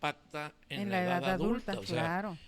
impacta en En la la edad edad adulta, adulta. O sea, claro.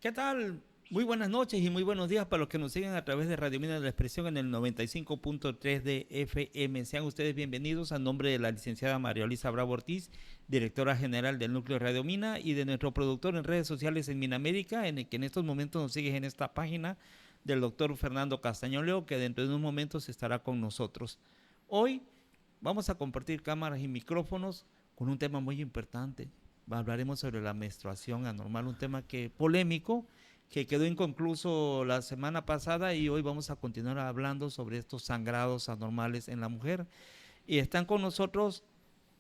¿Qué tal? Muy buenas noches y muy buenos días para los que nos siguen a través de Radio Mina de la Expresión en el 95.3 de FM. Sean ustedes bienvenidos a nombre de la licenciada María Luisa Bravo Ortiz, directora general del Núcleo Radio Mina, y de nuestro productor en redes sociales en Minamérica, en el que en estos momentos nos sigue en esta página del doctor Fernando Castañoleo, que dentro de unos momentos estará con nosotros. Hoy vamos a compartir cámaras y micrófonos con un tema muy importante. Hablaremos sobre la menstruación anormal, un tema polémico, que quedó inconcluso la semana pasada, y hoy vamos a continuar hablando sobre estos sangrados anormales en la mujer. Y están con nosotros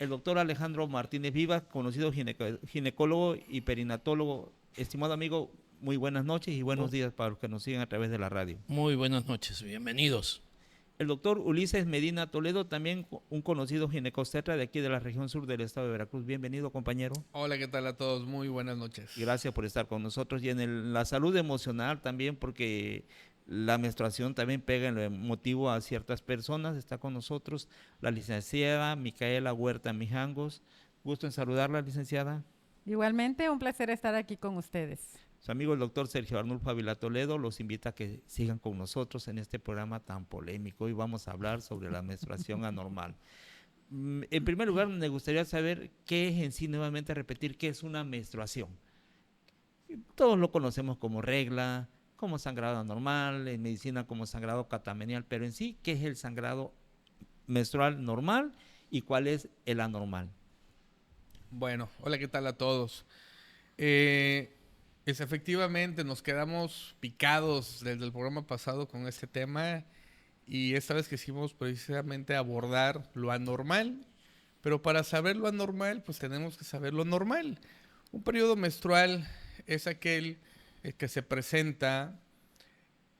el doctor Alejandro Martínez Vivas, conocido ginecólogo y perinatólogo. Estimado amigo, muy buenas noches y buenos días para los que nos siguen a través de la radio. Muy buenas noches, bienvenidos. El doctor Ulises Medina Toledo, también un conocido ginecobstetra de aquí de la región sur del estado de Veracruz. Bienvenido, compañero. Hola, ¿qué tal a todos? Muy buenas noches. Gracias por estar con nosotros. Y en la salud emocional también, porque la menstruación también pega en lo emotivo a ciertas personas. Está con nosotros la licenciada Micaela Huerta Mijangos. Gusto en saludarla, licenciada. Igualmente, un placer estar aquí con ustedes. Su amigo el doctor Sergio Arnulfo Ávila Toledo los invita a que sigan con nosotros en este programa tan polémico. Hoy vamos a hablar sobre la menstruación anormal. En primer lugar, me gustaría saber qué es en sí, nuevamente repetir, qué es una menstruación. Todos lo conocemos como regla, como sangrado anormal, en medicina como sangrado catamenial, pero en sí, ¿qué es el sangrado menstrual normal y cuál es el anormal? Bueno, hola, ¿qué tal a todos? Efectivamente, nos quedamos picados desde el programa pasado con este tema y esta vez quisimos precisamente abordar lo anormal, pero para saber lo anormal, pues tenemos que saber lo normal. Un periodo menstrual es aquel que se presenta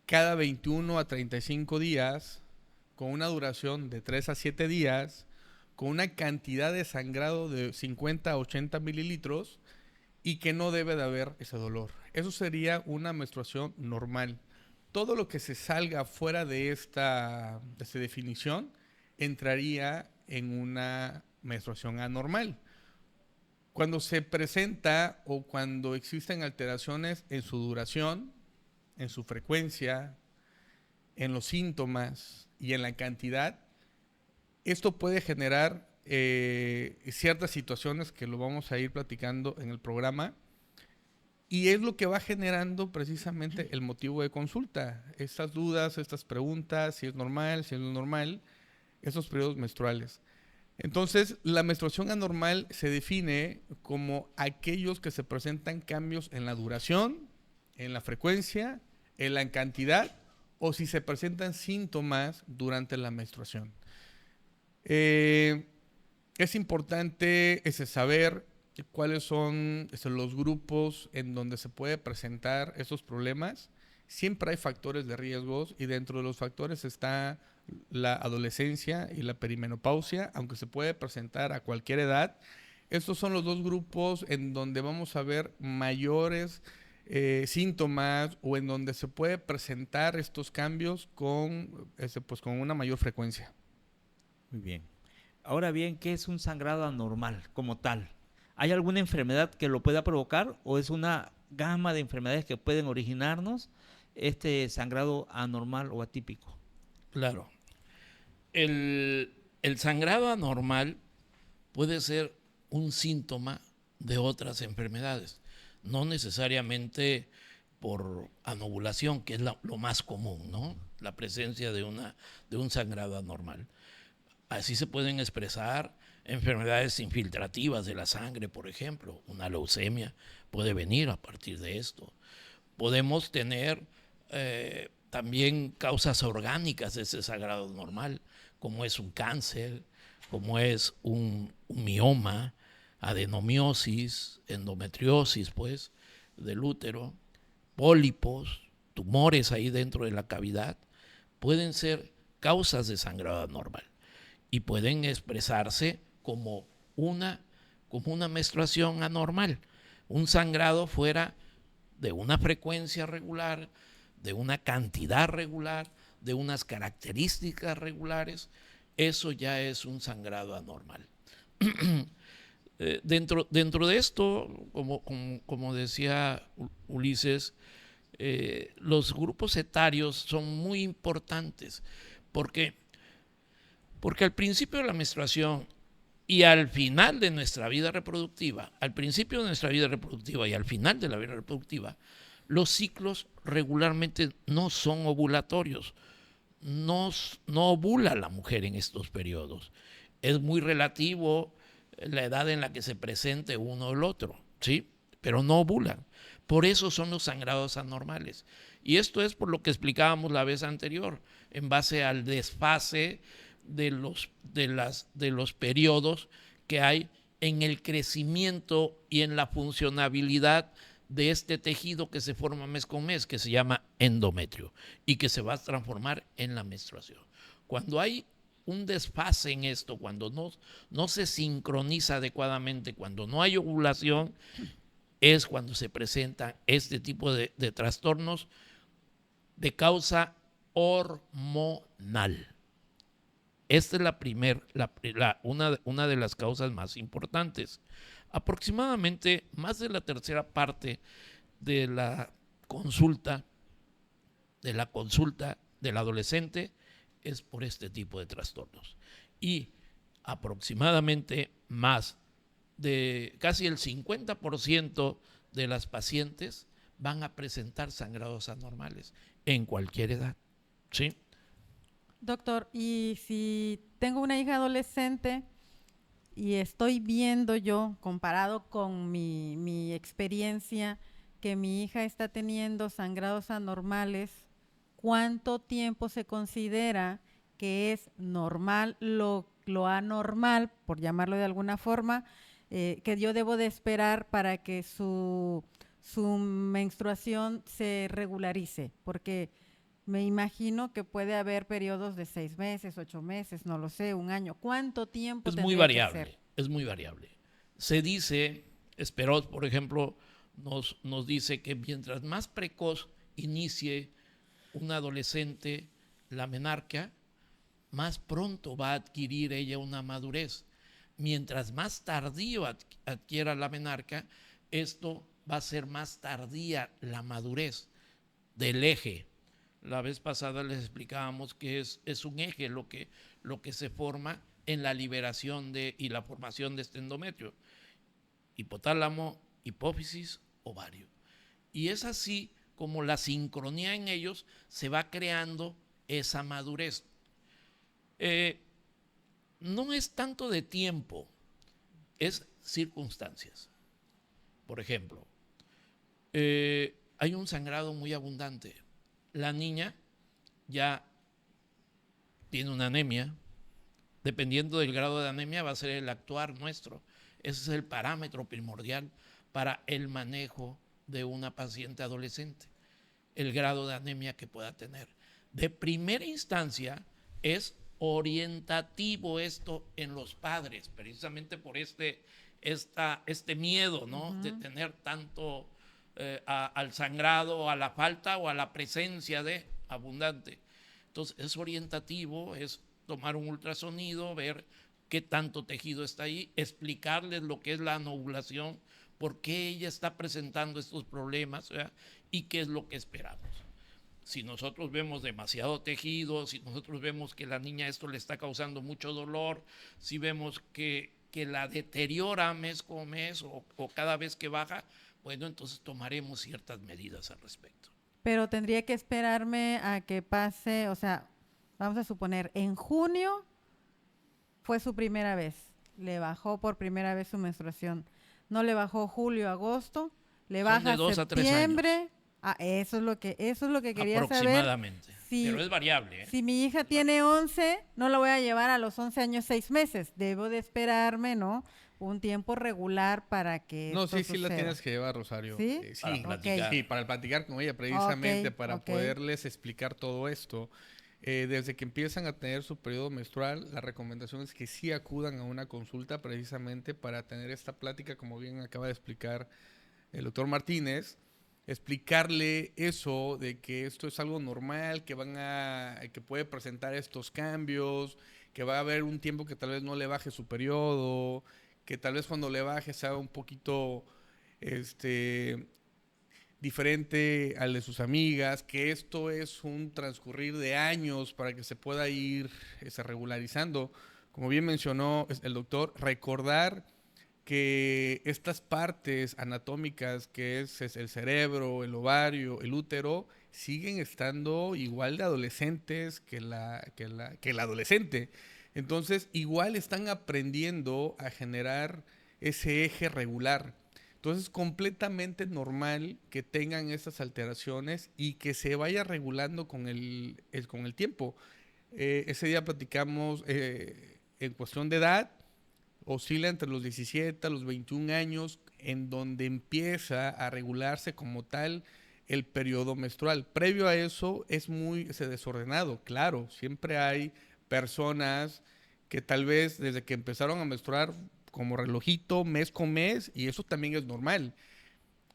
cada 21 a 35 días, con una duración de 3 a 7 días, con una cantidad de sangrado de 50 a 80 mililitros, y que no debe de haber ese dolor. Eso sería una menstruación normal. Todo lo que se salga fuera de esta definición entraría en una menstruación anormal. Cuando se presenta o cuando existen alteraciones en su duración, en su frecuencia, en los síntomas y en la cantidad, esto puede generar ciertas situaciones que lo vamos a ir platicando en el programa, y es lo que va generando precisamente el motivo de consulta, estas dudas, estas preguntas, si es normal, si no es normal, esos periodos menstruales. Entonces, la menstruación anormal se define como aquellos que se presentan cambios en la duración, en la frecuencia, en la cantidad, o si se presentan síntomas durante la menstruación. Es importante saber cuáles son los grupos en donde se puede presentar esos problemas. Siempre hay factores de riesgos y dentro de los factores está la adolescencia y la perimenopausia, aunque se puede presentar a cualquier edad. Estos son los dos grupos en donde vamos a ver mayores síntomas o en donde se puede presentar estos cambios con una mayor frecuencia. Muy bien. Ahora bien, ¿qué es un sangrado anormal como tal? ¿Hay alguna enfermedad que lo pueda provocar o es una gama de enfermedades que pueden originarnos este sangrado anormal o atípico? Claro. El sangrado anormal puede ser un síntoma de otras enfermedades, no necesariamente por anovulación, que es lo más común, ¿no? La presencia de un sangrado anormal. Así se pueden expresar enfermedades infiltrativas de la sangre, por ejemplo. Una leucemia puede venir a partir de esto. Podemos tener también causas orgánicas de ese sangrado normal, como es un cáncer, como es un mioma, adenomiosis, endometriosis, pues, del útero, pólipos, tumores ahí dentro de la cavidad, pueden ser causas de sangrado anormal. Y pueden expresarse como una menstruación anormal, un sangrado fuera de una frecuencia regular, de una cantidad regular, de unas características regulares. Eso ya es un sangrado anormal. Dentro de esto, como decía Ulises, los grupos etarios son muy importantes porque al principio de la menstruación y al final de nuestra vida reproductiva, al principio de nuestra vida reproductiva y al final de la vida reproductiva, Los ciclos regularmente no son ovulatorios. No ovula la mujer en estos periodos. Es muy relativo la edad en la que se presente uno o el otro, ¿sí? Pero no ovulan. Por eso son los sangrados anormales. Y esto es por lo que explicábamos la vez anterior, en base al desfase de los periodos que hay en el crecimiento y en la funcionabilidad de este tejido que se forma mes con mes, que se llama endometrio y que se va a transformar en la menstruación. Cuando hay un desfase en esto, cuando no se sincroniza adecuadamente, cuando no hay ovulación, es cuando se presentan este tipo de trastornos de causa hormonal. Esta es una de las causas más importantes. Aproximadamente más de la tercera parte de la consulta del adolescente es por este tipo de trastornos. Y aproximadamente más de casi el 50% de las pacientes van a presentar sangrados anormales en cualquier edad, ¿sí? Doctor, y si tengo una hija adolescente y estoy viendo yo, comparado con mi experiencia, que mi hija está teniendo sangrados anormales, ¿cuánto tiempo se considera que es normal, lo anormal, por llamarlo de alguna forma, que yo debo de esperar para que su menstruación se regularice? Porque me imagino que puede haber periodos de 6 meses, 8 meses, no lo sé, un año. ¿Cuánto tiempo Es muy tendría que variable, ser? es muy variable. Se dice, Esperot, por ejemplo, nos dice que mientras más precoz inicie un adolescente la menarquia, más pronto va a adquirir ella una madurez. Mientras más tardío adquiera la menarquia, esto va a ser más tardía la madurez del eje. La vez pasada les explicábamos que es un eje lo que se forma en la liberación y la formación de este endometrio. Hipotálamo, hipófisis, ovario. Y es así como la sincronía en ellos se va creando esa madurez. No es tanto de tiempo, es circunstancias. Por ejemplo, hay un sangrado muy abundante. La niña ya tiene una anemia. Dependiendo del grado de anemia va a ser el actuar nuestro. Ese es el parámetro primordial para el manejo de una paciente adolescente, el grado de anemia que pueda tener. De primera instancia es orientativo esto en los padres, precisamente por este miedo, ¿no? De tener tanto al sangrado, a la falta o a la presencia de abundante. Entonces es orientativo, es tomar un ultrasonido, ver qué tanto tejido está ahí, explicarles lo que es la anovulación, por qué ella está presentando estos problemas, ¿verdad? Y qué es lo que esperamos. Si nosotros vemos demasiado tejido, si nosotros vemos que la niña esto le está causando mucho dolor, si vemos que la deteriora mes con mes o cada vez que baja, bueno, entonces tomaremos ciertas medidas al respecto. Pero tendría que esperarme a que pase, o sea, vamos a suponer, en junio fue su primera vez, le bajó por primera vez su menstruación, no le bajó julio, agosto, le baja de 2 a 3 septiembre. años. Eso es lo que quería saber. Aproximadamente, pero es variable, ¿eh? Si mi hija tiene 11, no la voy a llevar a los 11 años 6 meses, debo de esperarme, ¿no? Un tiempo regular para que No, esto sí suceda. la tienes que llevar, Rosario. ¿Sí? Sí, Para platicar. sí, para platicar con ella precisamente, para Ok. poderles explicar todo esto. Desde que empiezan a tener su periodo menstrual, la recomendación es que sí acudan a una consulta precisamente para tener esta plática, como bien acaba de explicar el doctor Martínez, explicarle eso de que esto es algo normal, que puede presentar estos cambios, que va a haber un tiempo que tal vez no le baje su periodo, que tal vez cuando le baje sea un poquito diferente al de sus amigas, que esto es un transcurrir de años para que se pueda ir regularizando. Como bien mencionó el doctor, recordar que estas partes anatómicas, que es el cerebro, el ovario, el útero, siguen estando igual de adolescentes que el adolescente. Entonces, igual están aprendiendo a generar ese eje regular. Entonces, es completamente normal que tengan estas alteraciones y que se vaya regulando con con el tiempo. Ese día platicamos en cuestión de edad, oscila entre los 17 a los 21 años, en donde empieza a regularse como tal el periodo menstrual. Previo a eso es muy desordenado, claro, siempre hay personas que tal vez desde que empezaron a menstruar como relojito, mes con mes, y eso también es normal,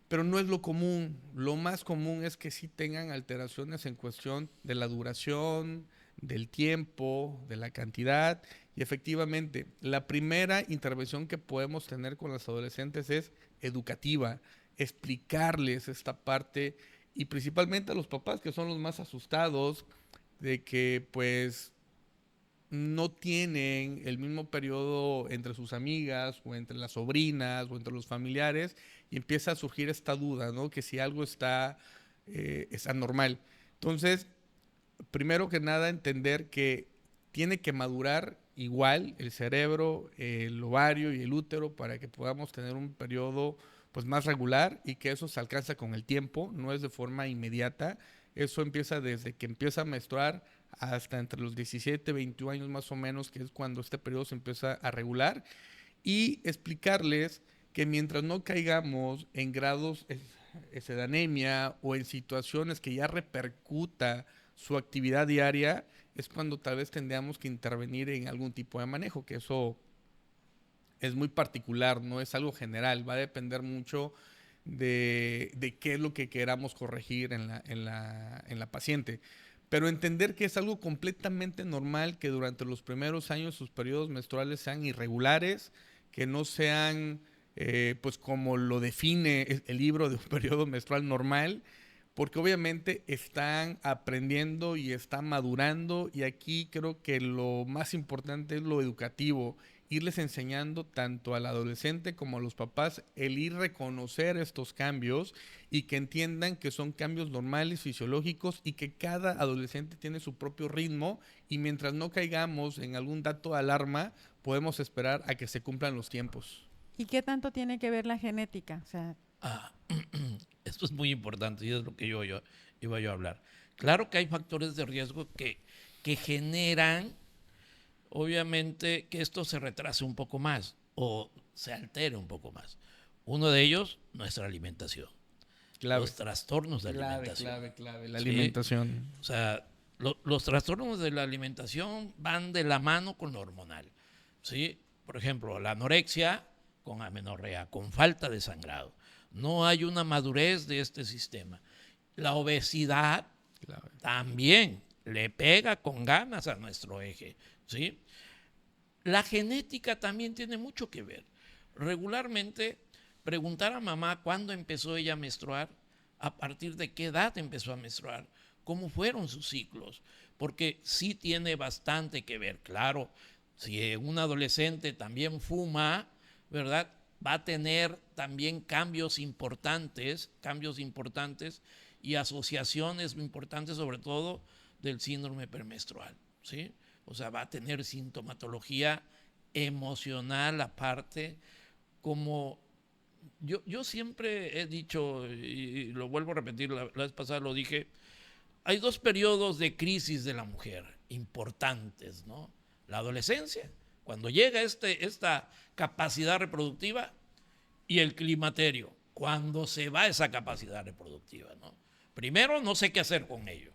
pero no es lo común. Lo más común es que sí tengan alteraciones en cuestión de la duración, del tiempo, de la cantidad. Y efectivamente, la primera intervención que podemos tener con los adolescentes es educativa, explicarles esta parte y principalmente a los papás que son los más asustados de que pues no tienen el mismo periodo entre sus amigas o entre las sobrinas o entre los familiares y empieza a surgir esta duda, ¿no? Que si algo está normal. Entonces, primero que nada, entender que tiene que madurar igual el cerebro, el ovario y el útero para que podamos tener un periodo pues más regular y que eso se alcanza con el tiempo, no es de forma inmediata. Eso empieza desde que empieza a menstruar hasta entre los 17, 21 años más o menos, que es cuando este periodo se empieza a regular, y explicarles que mientras no caigamos en grados de anemia o en situaciones que ya repercuta su actividad diaria, es cuando tal vez tendríamos que intervenir en algún tipo de manejo, que eso es muy particular, no es algo general, va a depender mucho de qué es lo que queramos corregir en la paciente. Pero entender que es algo completamente normal que durante los primeros años sus periodos menstruales sean irregulares, que no sean pues como lo define el libro de un periodo menstrual normal, porque obviamente están aprendiendo y están madurando, y aquí creo que lo más importante es lo educativo, irles enseñando tanto al adolescente como a los papás el ir reconocer estos cambios y que entiendan que son cambios normales, fisiológicos, y que cada adolescente tiene su propio ritmo, y mientras no caigamos en algún dato de alarma, podemos esperar a que se cumplan los tiempos. ¿Y qué tanto tiene que ver la genética? O sea, Esto es muy importante y es lo que iba yo a hablar. Claro que hay factores de riesgo que generan, obviamente, que esto se retrase un poco más o se altere un poco más. Uno de ellos, nuestra alimentación. Clave. Los trastornos de alimentación. Clave. La ¿Sí? alimentación. O sea, los trastornos de la alimentación van de la mano con lo hormonal. ¿Sí? Por ejemplo, la anorexia con amenorrea, con falta de sangrado. No hay una madurez de este sistema. La obesidad también le pega con ganas a nuestro eje, ¿sí? La genética también tiene mucho que ver. Regularmente, preguntar a mamá cuándo empezó ella a menstruar, a partir de qué edad empezó a menstruar, cómo fueron sus ciclos, porque sí tiene bastante que ver. Claro, si un adolescente también fuma, ¿verdad?, va a tener también cambios importantes y asociaciones importantes, sobre todo del síndrome premenstrual, ¿sí? O sea, va a tener sintomatología emocional aparte, como yo siempre he dicho, y lo vuelvo a repetir, la vez pasada lo dije, hay dos periodos de crisis de la mujer importantes, ¿no? La adolescencia, cuando llega esta capacidad reproductiva, y el climaterio, cuando se va esa capacidad reproductiva, ¿no? Primero, no sé qué hacer con ello,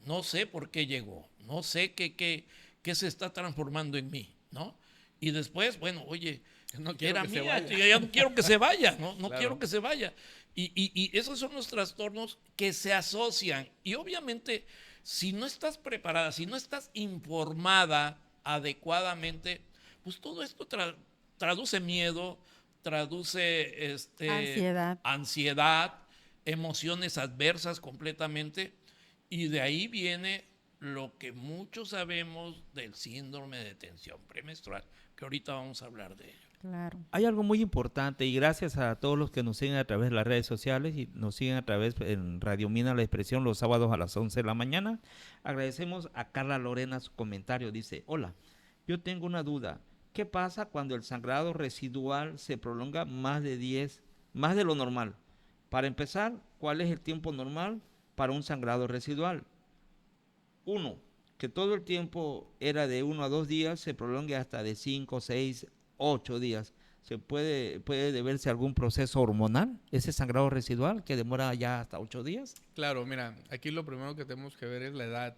no sé por qué llegó, no sé qué se está transformando en mí, ¿no? Y después, bueno, oye, no quiero era que mía, se ya no quiero que se vaya, no Claro. quiero que se vaya. Y esos son los trastornos que se asocian. Y obviamente, si no estás preparada, si no estás informada adecuadamente, pues todo esto traduce miedo, traduce ansiedad, emociones adversas completamente, y de ahí viene lo que muchos sabemos del síndrome de tensión premenstrual, que ahorita vamos a hablar de ello. Claro. Hay algo muy importante y gracias a todos los que nos siguen a través de las redes sociales y nos siguen a través en Radio Mina La Expresión los sábados a las 11 de la mañana. Agradecemos a Carla Lorena su comentario. Dice, hola, yo tengo una duda. ¿Qué pasa cuando el sangrado residual se prolonga más de lo normal? Para empezar, ¿cuál es el tiempo normal para un sangrado residual? 1. Que todo el tiempo era de 1 a 2 días, se prolongue hasta de 5, 6, 8 días. ¿Puede deberse a algún proceso hormonal, ese sangrado residual que demora ya hasta 8 días? Claro, mira, aquí lo primero que tenemos que ver es la edad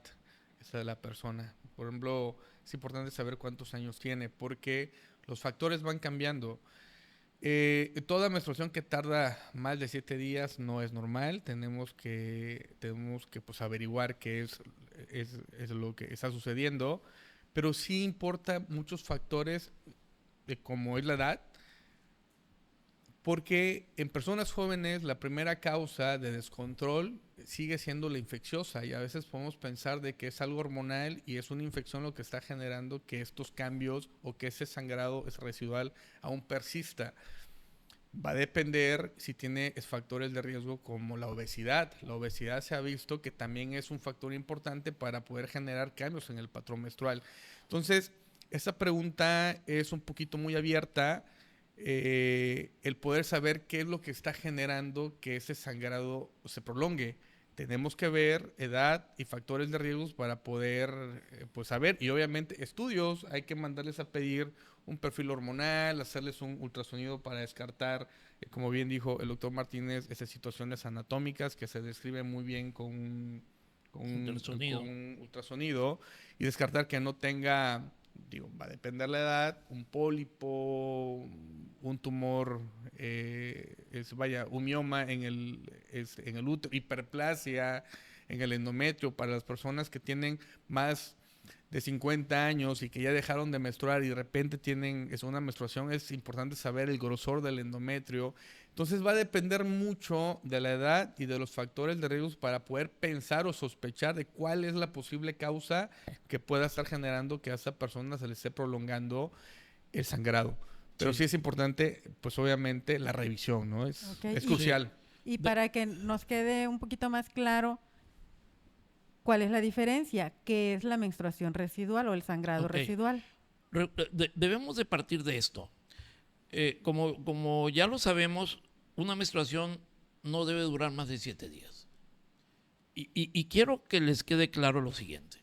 de la persona. Por ejemplo, es importante saber cuántos años tiene, porque los factores van cambiando. Toda menstruación que tarda más de 7 días no es normal. Tenemos que pues, averiguar qué es lo que está sucediendo. Pero sí importa muchos factores como es la edad. Porque en personas jóvenes la primera causa de descontrol sigue siendo la infecciosa y a veces podemos pensar de que es algo hormonal y es una infección lo que está generando que estos cambios o que ese sangrado es residual aún persista. Va a depender si tiene factores de riesgo como la obesidad. La obesidad se ha visto que también es un factor importante para poder generar cambios en el patrón menstrual. Entonces, esa pregunta es un poquito muy abierta. El poder saber qué es lo que está generando que ese sangrado se prolongue. Tenemos que ver edad y factores de riesgos para poder pues saber. Y obviamente estudios, hay que mandarles a pedir un perfil hormonal, hacerles un ultrasonido para descartar, como bien dijo el doctor Martínez, esas situaciones anatómicas que se describen muy bien con un ultrasonido y descartar que no tenga, va a depender la edad, un pólipo, un tumor, un mioma en el útero, hiperplasia en el endometrio para las personas que tienen más de 50 años y que ya dejaron de menstruar y de repente tienen una menstruación, es importante saber el grosor del endometrio. Entonces va a depender mucho de la edad y de los factores de riesgo para poder pensar o sospechar de cuál es la posible causa que pueda estar generando que a esa persona se le esté prolongando el sangrado. Pero sí es importante, pues obviamente, la revisión, ¿no? Es crucial. Y para que nos quede un poquito más claro, ¿cuál es la diferencia? ¿Qué es la menstruación residual o el sangrado residual? Debemos de partir de esto. Como ya lo sabemos, una menstruación no debe durar más de 7 días. Y quiero que les quede claro lo siguiente.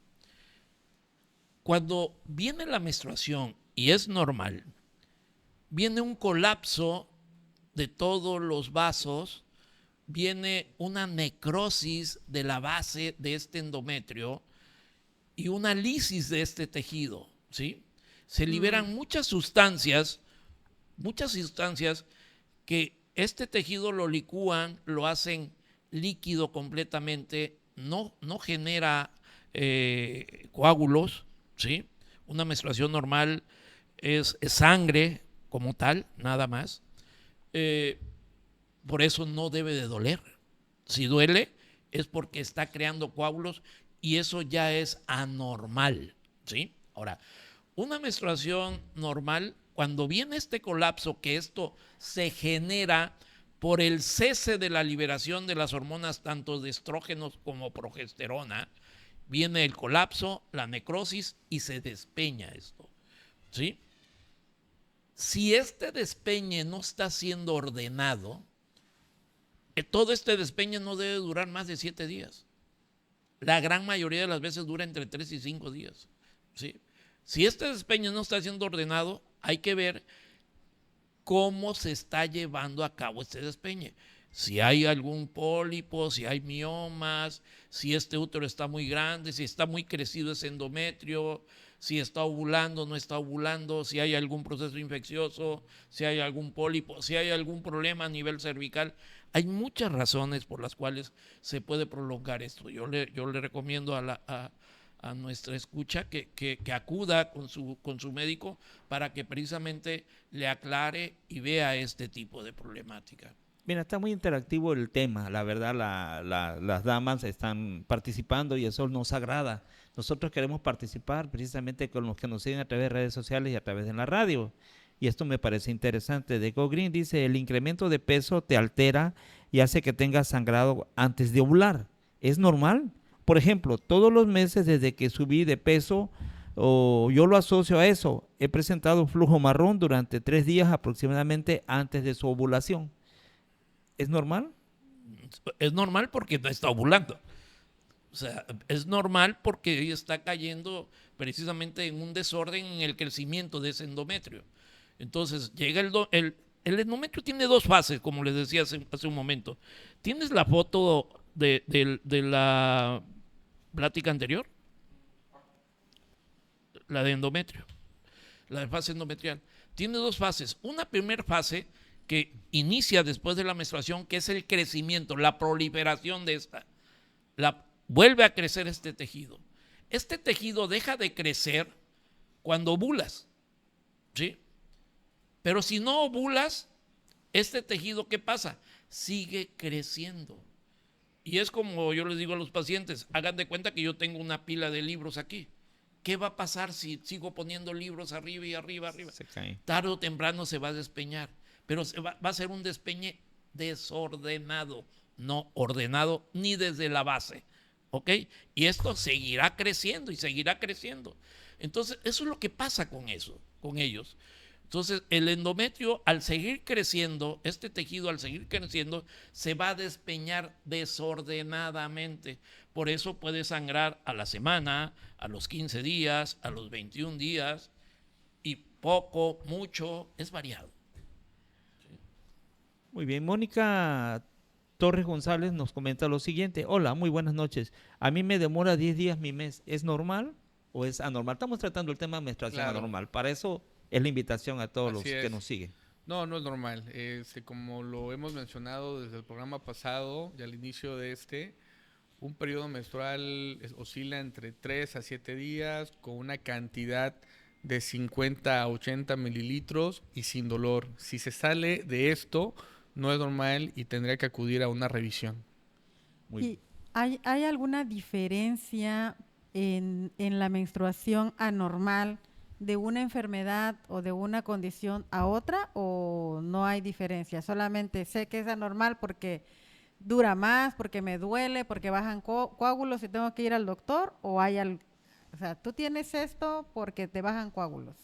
Cuando viene la menstruación y es normal, viene un colapso de todos los vasos, viene una necrosis de la base de este endometrio y una lisis de este tejido, ¿sí? Se liberan muchas sustancias que este tejido lo licúan, lo hacen líquido completamente, no genera coágulos, ¿sí? Una menstruación normal es sangre como tal, nada más. Por eso no debe de doler. Si duele es porque está creando coágulos y eso ya es anormal, ¿sí? Ahora, una menstruación normal, cuando viene este colapso, que esto se genera por el cese de la liberación de las hormonas tanto de estrógenos como progesterona, viene el colapso, la necrosis y se despeña esto, ¿sí? Si este despeñe no está siendo ordenado, todo este despeñe no debe durar más de 7 días. La gran mayoría de las veces dura entre 3 y 5 días, ¿sí? Si este despeñe no está siendo ordenado, hay que ver cómo se está llevando a cabo este despeñe. Si hay algún pólipo, si hay miomas, si este útero está muy grande, si está muy crecido ese endometrio, si está ovulando, no está ovulando, si hay algún proceso infeccioso, si hay algún pólipo, si hay algún problema a nivel cervical. Hay muchas razones por las cuales se puede prolongar esto. Yo le recomiendo a nuestra escucha que acuda con su médico para que precisamente le aclare y vea este tipo de problemática. Mira, está muy interactivo el tema, la verdad, las damas están participando y eso nos agrada. Nosotros queremos participar precisamente con los que nos siguen a través de redes sociales y a través de la radio. Y esto me parece interesante. De Go Green dice, el incremento de peso te altera y hace que tengas sangrado antes de ovular. ¿Es normal? Por ejemplo, todos los meses desde que subí de peso, yo lo asocio a eso. He presentado flujo marrón durante 3 días aproximadamente antes de su ovulación. ¿Es normal? Es normal porque no está ovulando. O sea, es normal porque ella está cayendo precisamente en un desorden en el crecimiento de ese endometrio. Entonces, llega el endometrio tiene 2 fases, como les decía hace un momento. ¿Tienes la foto de la plática anterior? La de endometrio. La de fase endometrial. Tiene 2 fases. Una primera fase que inicia después de la menstruación, que es el crecimiento, la proliferación de esta. Vuelve a crecer este tejido. Este tejido deja de crecer cuando ovulas, ¿sí? Pero si no ovulas, este tejido, ¿qué pasa? Sigue creciendo. Y es como yo les digo a los pacientes, hagan de cuenta que yo tengo una pila de libros aquí. ¿Qué va a pasar si sigo poniendo libros arriba y arriba? Se cae. Tarde o temprano se va a despeñar, pero va a ser un despeñe desordenado, no ordenado ni desde la base. ¿Ok? Y esto seguirá creciendo y seguirá creciendo. Entonces, eso es lo que pasa con ellos. Entonces, el endometrio, al seguir creciendo, este tejido al seguir creciendo, se va a despeñar desordenadamente. Por eso puede sangrar a la semana, a los 15 días, a los 21 días, y poco, mucho, es variado. Muy bien, Mónica Torres González nos comenta lo siguiente. Hola, muy buenas noches. A mí me demora 10 días mi mes. ¿Es normal o es anormal? Estamos tratando el tema de menstruación anormal. Para eso es la invitación a todos los que nos siguen. No, no es normal. Como lo hemos mencionado desde el programa pasado y al inicio de un periodo menstrual oscila entre 3 a 7 días con una cantidad de 50 a 80 mililitros y sin dolor. Si se sale de esto, no es normal y tendría que acudir a una revisión. ¿Y hay alguna diferencia en la menstruación anormal de una enfermedad o de una condición a otra, o no hay diferencia? Solamente sé que es anormal porque dura más, porque me duele, porque bajan coágulos y tengo que ir al doctor, o o sea, tú tienes esto porque te bajan coágulos.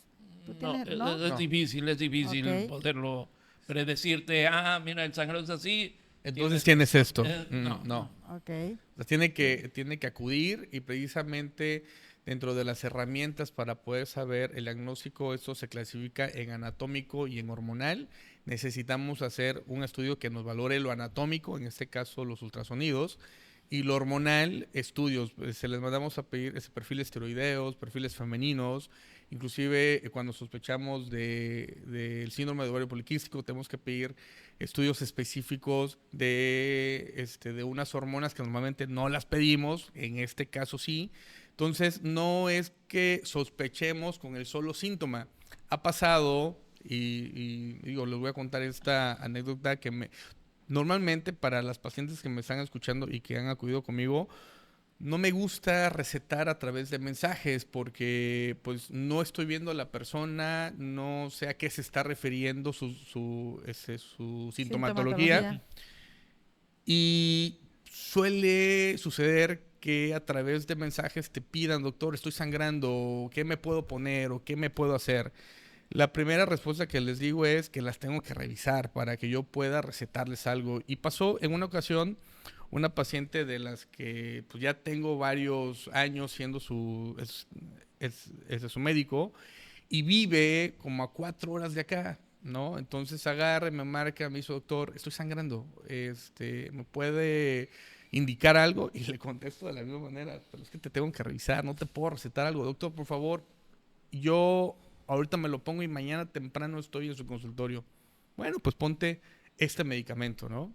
Es difícil Okay. poderlo predecirte. Mira, el sangrado es así. Entonces tienes esto. No. Okay. O sea, tiene que acudir, y precisamente dentro de las herramientas para poder saber el diagnóstico, esto se clasifica en anatómico y en hormonal. Necesitamos hacer un estudio que nos valore lo anatómico, en este caso los ultrasonidos, y lo hormonal, estudios. Se les mandamos a pedir perfiles esteroideos, perfiles femeninos. Inclusive cuando sospechamos del síndrome de ovario poliquístico, tenemos que pedir estudios específicos de unas hormonas que normalmente no las pedimos, en este caso sí. Entonces, no es que sospechemos con el solo síntoma. Ha pasado, y digo, les voy a contar esta anécdota que normalmente para las pacientes que me están escuchando y que han acudido conmigo, no me gusta recetar a través de mensajes porque pues no estoy viendo a la persona, no sé a qué se está refiriendo su sintomatología. Y suele suceder que a través de mensajes te pidan, doctor, estoy sangrando, ¿qué me puedo poner o qué me puedo hacer? La primera respuesta que les digo es que las tengo que revisar para que yo pueda recetarles algo. Y pasó en una ocasión una paciente de las que pues ya tengo varios años siendo su médico, y vive como a 4 horas de acá, ¿no? Entonces agarra y me marca, me dice, doctor, estoy sangrando, ¿me puede indicar algo? Y le contesto de la misma manera, pero es que te tengo que revisar, no te puedo recetar algo, doctor, por favor, yo ahorita me lo pongo y mañana temprano estoy en su consultorio. Bueno, pues ponte este medicamento, ¿no?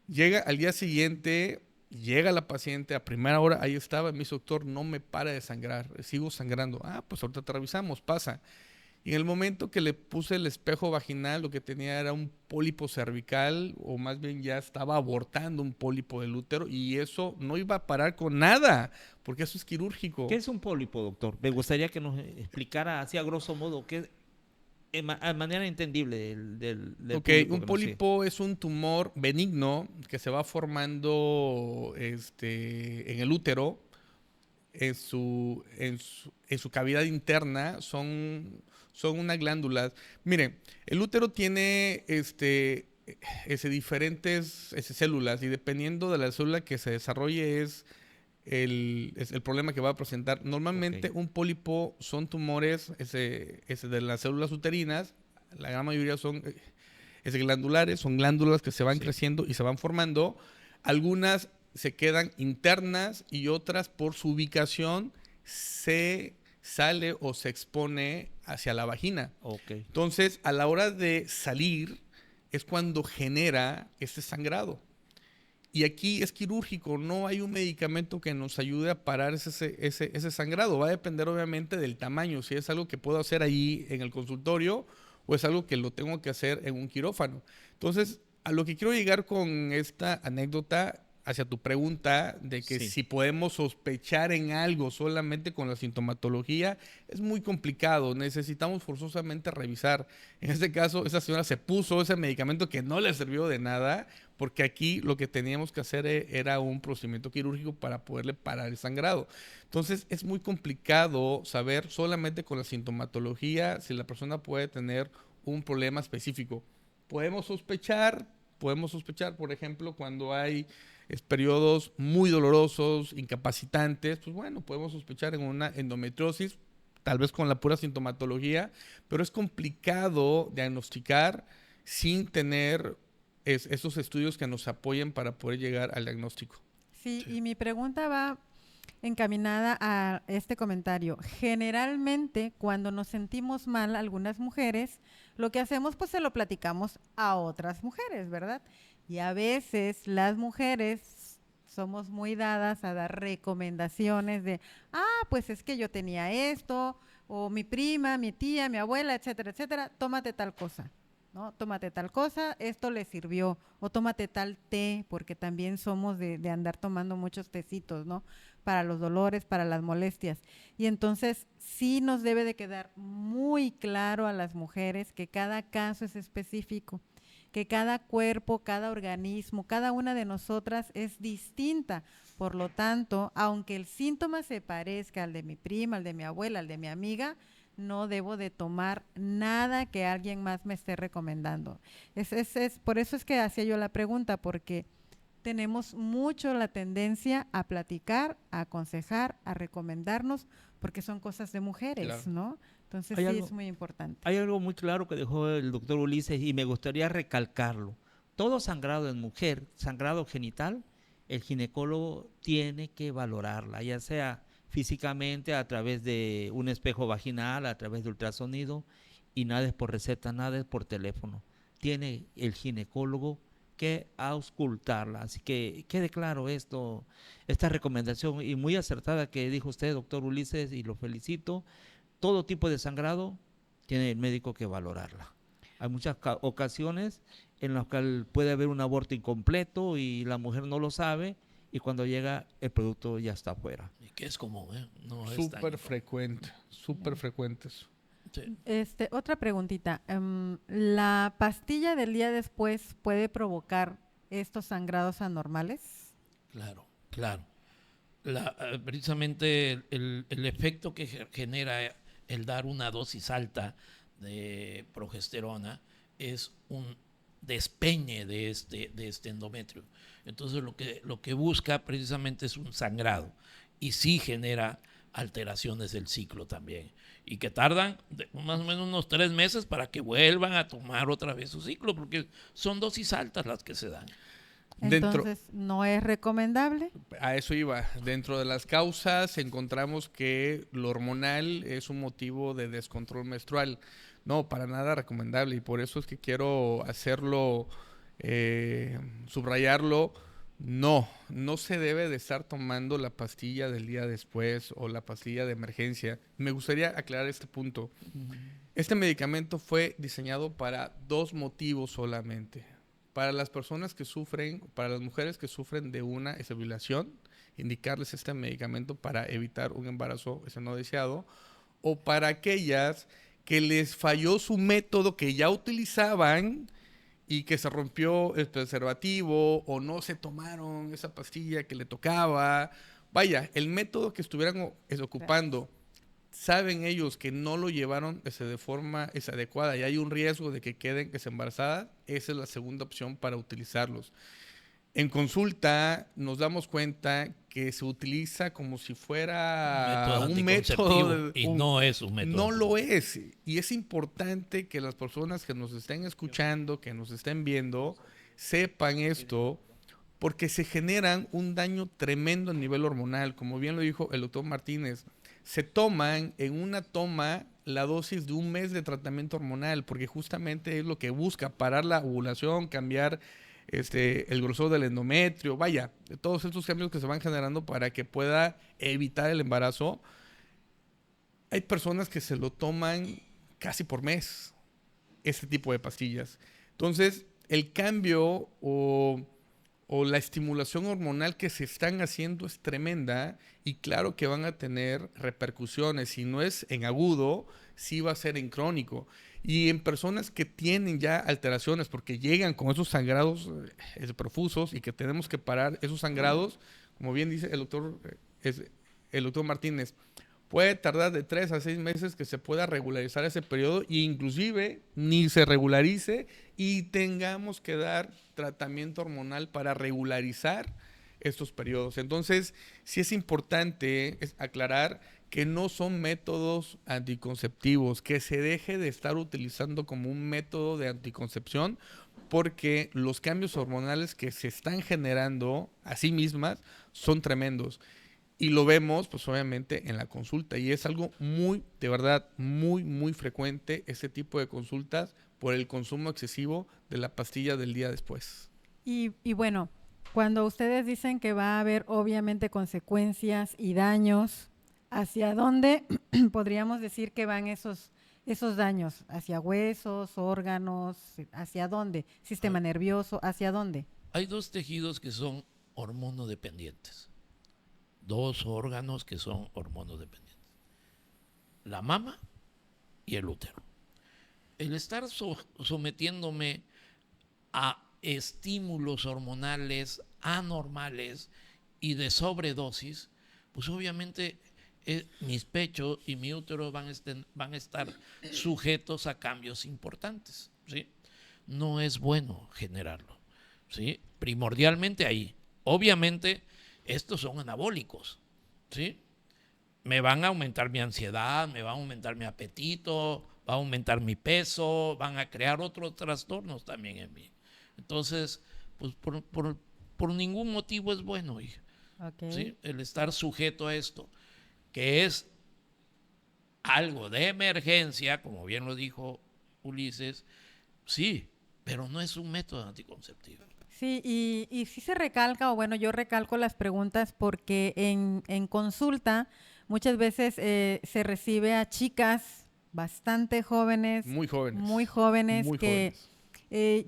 Llega al día siguiente, llega la paciente a primera hora, ahí estaba, me dice, doctor, no me para de sangrar, sigo sangrando. Pues ahorita te revisamos, pasa. Y en el momento que le puse el espejo vaginal, lo que tenía era un pólipo cervical, o más bien ya estaba abortando un pólipo del útero, y eso no iba a parar con nada, porque eso es quirúrgico. ¿Qué es un pólipo, doctor? Me gustaría que nos explicara así a grosso modo qué. a manera entendible del Ok, público un que nos sigue. pólipo es un tumor benigno que se va formando en el útero, en su cavidad interna, son unas glándulas. Miren, el útero tiene diferentes células y dependiendo de la célula que se desarrolle es el problema que va a presentar. Normalmente Ok. un pólipo son tumores de las células uterinas, la gran mayoría son glandulares, son glándulas que se van Sí. creciendo y se van formando. Algunas se quedan internas y otras por su ubicación se sale o se expone hacia la vagina. Ok. Entonces, a la hora de salir es cuando genera este sangrado. Y aquí es quirúrgico, no hay un medicamento que nos ayude a parar ese sangrado. Va a depender obviamente del tamaño, si es algo que puedo hacer ahí en el consultorio o es algo que lo tengo que hacer en un quirófano. Entonces, a lo que quiero llegar con esta anécdota hacia tu pregunta de que Sí. si podemos sospechar en algo solamente con la sintomatología, es muy complicado. Necesitamos forzosamente revisar. En este caso, esa señora se puso ese medicamento que no le sirvió de nada, porque aquí lo que teníamos que hacer era un procedimiento quirúrgico para poderle parar el sangrado. Entonces, es muy complicado saber solamente con la sintomatología si la persona puede tener un problema específico. Podemos sospechar, por ejemplo, cuando hay periodos muy dolorosos, incapacitantes, pues bueno, podemos sospechar en una endometriosis, tal vez con la pura sintomatología, pero es complicado diagnosticar sin tener esos estudios que nos apoyen para poder llegar al diagnóstico. Sí, y mi pregunta va encaminada a este comentario. Generalmente, cuando nos sentimos mal, algunas mujeres, lo que hacemos, pues se lo platicamos a otras mujeres, ¿verdad? Y a veces las mujeres somos muy dadas a dar recomendaciones de, pues es que yo tenía esto, o mi prima, mi tía, mi abuela, etcétera, etcétera, tómate tal cosa. ¿No? Tómate tal cosa, esto le sirvió, o tómate tal té, porque también somos de andar tomando muchos tecitos, ¿no? Para los dolores, para las molestias. Y entonces sí nos debe de quedar muy claro a las mujeres que cada caso es específico, que cada cuerpo, cada organismo, cada una de nosotras es distinta. Por lo tanto, aunque el síntoma se parezca al de mi prima, al de mi abuela, al de mi amiga, no debo de tomar nada que alguien más me esté recomendando. Por eso es que hacía yo la pregunta, porque tenemos mucho la tendencia a platicar, a aconsejar, a recomendarnos, porque son cosas de mujeres, Claro. ¿no? Entonces Hay sí algo- es muy importante. Hay algo muy claro que dejó el doctor Ulises y me gustaría recalcarlo. Todo sangrado en mujer, sangrado genital, el ginecólogo tiene que valorarla, ya sea físicamente a través de un espejo vaginal, a través de ultrasonido, y nada es por receta, nada es por teléfono. Tiene el ginecólogo que auscultarla. Así que quede claro esta recomendación y muy acertada que dijo usted, doctor Ulises, y lo felicito. Todo tipo de sangrado tiene el médico que valorarla. Hay muchas ocasiones en las que puede haber un aborto incompleto y la mujer no lo sabe y cuando llega el producto ya está afuera. Y que es común, ¿eh? No es tan Súper frecuente, súper frecuente eso. sí. Otra preguntita. ¿La pastilla del día después puede provocar estos sangrados anormales? Claro, claro. Precisamente el efecto que genera el dar una dosis alta de progesterona es un despeñe de este endometrio. Entonces lo que busca precisamente es un sangrado y sí genera alteraciones del ciclo también y que tardan más o menos unos 3 meses para que vuelvan a tomar otra vez su ciclo porque son dosis altas las que se dan. Dentro, Entonces, ¿no es recomendable? a eso iba. Dentro de las causas encontramos que lo hormonal es un motivo de descontrol menstrual. No, para nada recomendable. Y por eso es que quiero hacerlo, subrayarlo. No se debe de estar tomando la pastilla del día después o la pastilla de emergencia. Me gustaría aclarar este punto. Este medicamento fue diseñado para 2 motivos solamente. Para las personas que sufren, para las mujeres que sufren de una violación, indicarles este medicamento para evitar un embarazo no deseado, o para aquellas que les falló su método que ya utilizaban y que se rompió el preservativo o no se tomaron esa pastilla que le tocaba. Vaya, el método que estuvieran ocupando, saben ellos que no lo llevaron de forma adecuada y hay un riesgo de que queden embarazadas, esa es la segunda opción para utilizarlos. En consulta nos damos cuenta que se utiliza como si fuera un método y no es un método. No lo es. Y es importante que las personas que nos estén escuchando, que nos estén viendo, sepan esto, porque se generan un daño tremendo a nivel hormonal. Como bien lo dijo el doctor Martínez, se toman en una toma la dosis de un mes de tratamiento hormonal, porque justamente es lo que busca parar la ovulación, cambiar el grosor del endometrio, vaya, todos estos cambios que se van generando para que pueda evitar el embarazo. Hay personas que se lo toman casi por mes, este tipo de pastillas. Entonces, el cambio o la estimulación hormonal que se están haciendo es tremenda y claro que van a tener repercusiones. Si no es en agudo, sí va a ser en crónico. Y en personas que tienen ya alteraciones porque llegan con esos sangrados profusos y que tenemos que parar esos sangrados, como bien dice el doctor Martínez, puede tardar de 3 a 6 meses que se pueda regularizar ese periodo e inclusive ni se regularice y tengamos que dar tratamiento hormonal para regularizar estos periodos. Entonces, sí es importante aclarar que no son métodos anticonceptivos, que se deje de estar utilizando como un método de anticoncepción, porque los cambios hormonales que se están generando a sí mismas son tremendos. Y lo vemos, pues obviamente, en la consulta. Y es algo de verdad, muy frecuente ese tipo de consultas por el consumo excesivo de la pastilla del día después. Y bueno, cuando ustedes dicen que va a haber obviamente consecuencias y daños, ¿hacia dónde podríamos decir que van esos daños? ¿Hacia huesos, órganos? ¿Hacia dónde? ¿Sistema nervioso? ¿Hacia dónde? Hay 2 tejidos que son hormonodependientes. 2 órganos que son hormonodependientes. La mama y el útero. El estar sometiéndome a estímulos hormonales anormales y de sobredosis, pues obviamente mis pechos y mi útero van a estar sujetos a cambios importantes, ¿sí? No es bueno generarlo, ¿sí? Primordialmente ahí. Obviamente estos son anabólicos, ¿sí? Me van a aumentar mi ansiedad, me van a aumentar mi apetito, va a aumentar mi peso, van a crear otros trastornos también en mí. Entonces, pues por ningún motivo es bueno, hija. Okay. ¿Sí? El estar sujeto a esto, que es algo de emergencia, como bien lo dijo Ulises, sí, pero no es un método anticonceptivo. Sí, y sí se recalca, o bueno, yo recalco las preguntas porque en consulta muchas veces se recibe a chicas bastante jóvenes, muy jóvenes que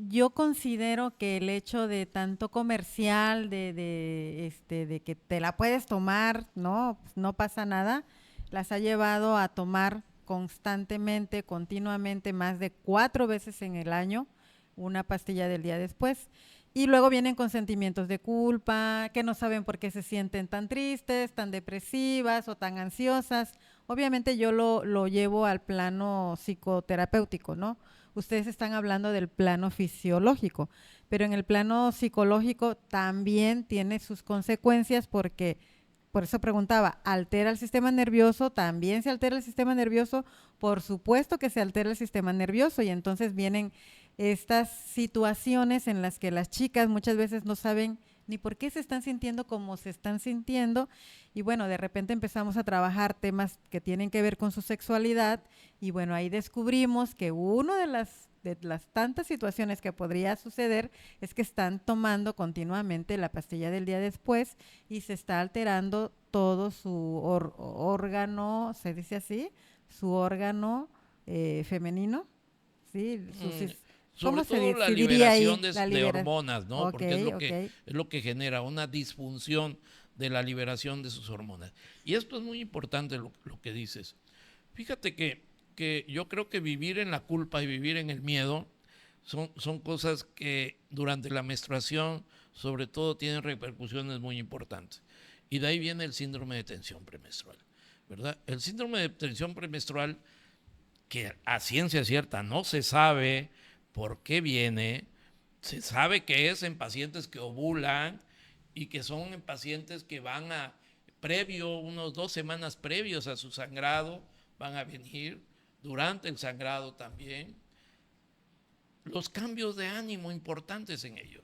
yo considero que el hecho de tanto comercial, de que te la puedes tomar, no pasa nada, las ha llevado a tomar constantemente, continuamente, más de 4 veces en el año una pastilla del día después. Y luego vienen con sentimientos de culpa, que no saben por qué se sienten tan tristes, tan depresivas o tan ansiosas. Obviamente yo lo llevo al plano psicoterapéutico, ¿no? Ustedes están hablando del plano fisiológico, pero en el plano psicológico también tiene sus consecuencias porque, por eso preguntaba, ¿altera el sistema nervioso? ¿También se altera el sistema nervioso? Por supuesto que se altera el sistema nervioso y entonces vienen estas situaciones en las que las chicas muchas veces no saben ni por qué se están sintiendo como se están sintiendo y bueno, de repente empezamos a trabajar temas que tienen que ver con su sexualidad y bueno, ahí descubrimos que una de las tantas situaciones que podría suceder es que están tomando continuamente la pastilla del día después y se está alterando todo su órgano, ¿se dice así? Su órgano femenino, ¿sí? Sobre todo la liberación de hormonas, ¿no? Okay, porque es lo que genera una disfunción de la liberación de sus hormonas. Y esto es muy importante lo que dices. Fíjate que que yo creo que vivir en la culpa y vivir en el miedo son cosas que durante la menstruación, sobre todo, tienen repercusiones muy importantes. Y de ahí viene el síndrome de tensión premenstrual, ¿verdad? El síndrome de tensión premenstrual, que a ciencia cierta no se sabe por qué viene, se sabe que es en pacientes que ovulan y que son en pacientes que van unos 2 semanas previos a su sangrado, van a venir durante el sangrado también. Los cambios de ánimo importantes en ello.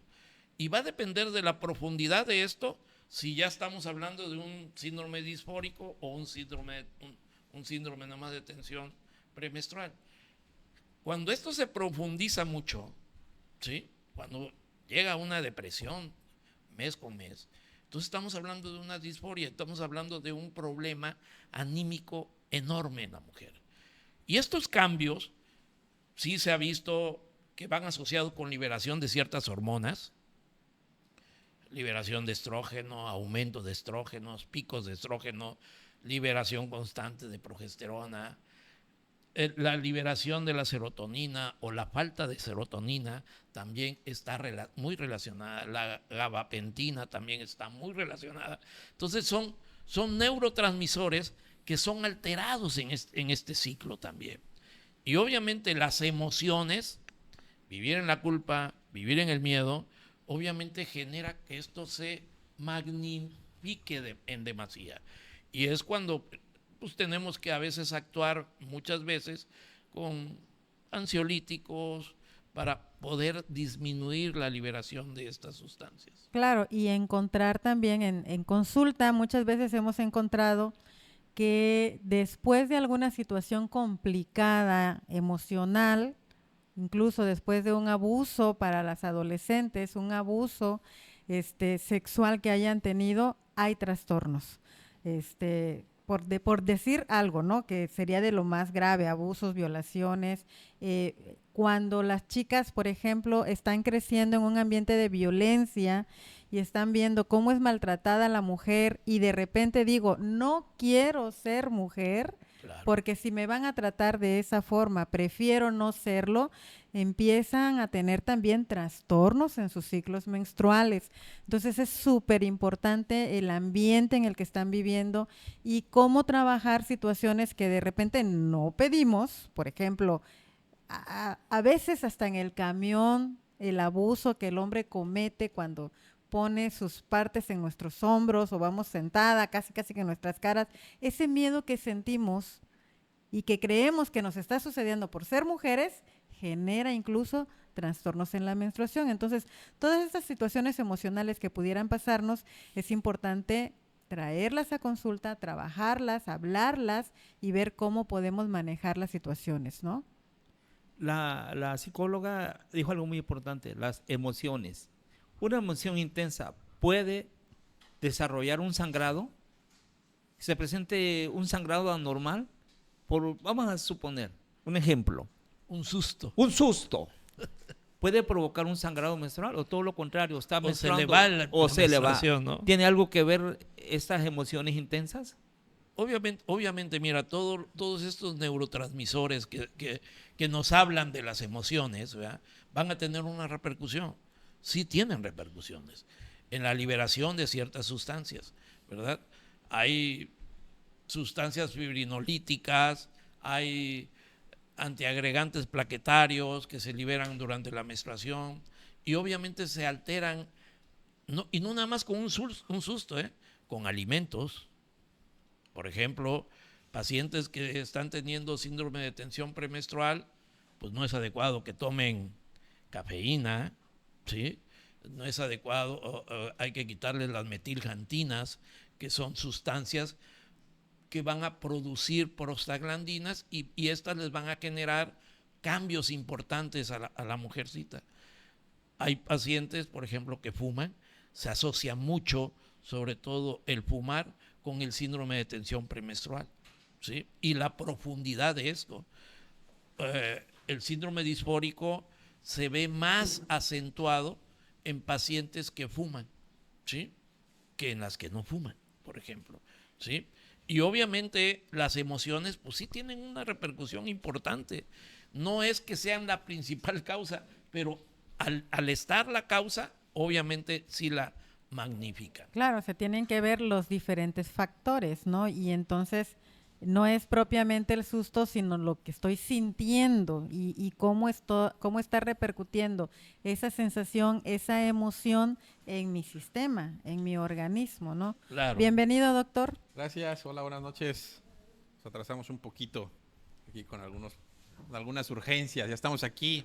Y va a depender de la profundidad de esto, si ya estamos hablando de un síndrome disfórico o un síndrome nomás de tensión premenstrual. Cuando esto se profundiza mucho, ¿sí? Cuando llega una depresión mes con mes, entonces estamos hablando de una disforia, estamos hablando de un problema anímico enorme en la mujer. Y estos cambios sí se ha visto que van asociados con liberación de ciertas hormonas, liberación de estrógeno, aumento de estrógenos, picos de estrógeno, liberación constante de progesterona, la liberación de la serotonina o la falta de serotonina también está muy relacionada, la gabapentina también está muy relacionada. Entonces son neurotransmisores que son alterados en este ciclo también. Y obviamente las emociones, vivir en la culpa, vivir en el miedo, obviamente genera que esto se magnifique en demasía. Y es cuando pues tenemos que a veces actuar, muchas veces, con ansiolíticos para poder disminuir la liberación de estas sustancias. Claro, y encontrar también en consulta, muchas veces hemos encontrado que después de alguna situación complicada, emocional, incluso después de un abuso para las adolescentes, un abuso sexual que hayan tenido, hay trastornos. Por decir algo, ¿no? Que sería de lo más grave, abusos, violaciones. Cuando las chicas, por ejemplo, están creciendo en un ambiente de violencia y están viendo cómo es maltratada la mujer y de repente digo, no quiero ser mujer, Claro. porque si me van a tratar de esa forma, prefiero no serlo, empiezan a tener también trastornos en sus ciclos menstruales. Entonces es súper importante el ambiente en el que están viviendo y cómo trabajar situaciones que de repente no pedimos, por ejemplo, a veces hasta en el camión, el abuso que el hombre comete cuando pone sus partes en nuestros hombros o vamos sentada casi que en nuestras caras, ese miedo que sentimos y que creemos que nos está sucediendo por ser mujeres, genera incluso trastornos en la menstruación. Entonces, todas estas situaciones emocionales que pudieran pasarnos, es importante traerlas a consulta, trabajarlas, hablarlas y ver cómo podemos manejar las situaciones, ¿no? La psicóloga dijo algo muy importante, las emociones. Una emoción intensa puede desarrollar un sangrado, se presente un sangrado anormal, vamos a suponer, un ejemplo. Un susto. Un susto. ¿Puede provocar un sangrado menstrual o todo lo contrario? ¿Está menstruando o se le va? ¿No? ¿Tiene algo que ver estas emociones intensas? Obviamente, mira, todos estos neurotransmisores que nos hablan de las emociones, ¿verdad? Van a tener una repercusión. Sí tienen repercusiones en la liberación de ciertas sustancias, ¿verdad? Hay sustancias fibrinolíticas, hay antiagregantes plaquetarios que se liberan durante la menstruación y obviamente se alteran, y no nada más con un susto, con alimentos. Por ejemplo, pacientes que están teniendo síndrome de tensión premenstrual, pues no es adecuado que tomen cafeína, ¿sí? No es adecuado, hay que quitarles las metilxantinas, que son sustancias que van a producir prostaglandinas y estas les van a generar cambios importantes a la mujercita. Hay pacientes, por ejemplo, que fuman, se asocia mucho, sobre todo el fumar, con el síndrome de tensión premenstrual, ¿sí? Y la profundidad de esto. El síndrome disfórico se ve más acentuado en pacientes que fuman, ¿sí? Que en las que no fuman, por ejemplo, ¿sí? Y obviamente las emociones, pues sí tienen una repercusión importante. No es que sean la principal causa, pero al estar la causa, obviamente sí la magnifica. Claro, se tienen que ver los diferentes factores, ¿no? Y entonces no es propiamente el susto, sino lo que estoy sintiendo y cómo está repercutiendo esa sensación, esa emoción en mi sistema, en mi organismo, ¿no? Claro. Bienvenido, doctor. Gracias, hola, buenas noches. Nos atrasamos un poquito aquí con algunas urgencias, ya estamos aquí.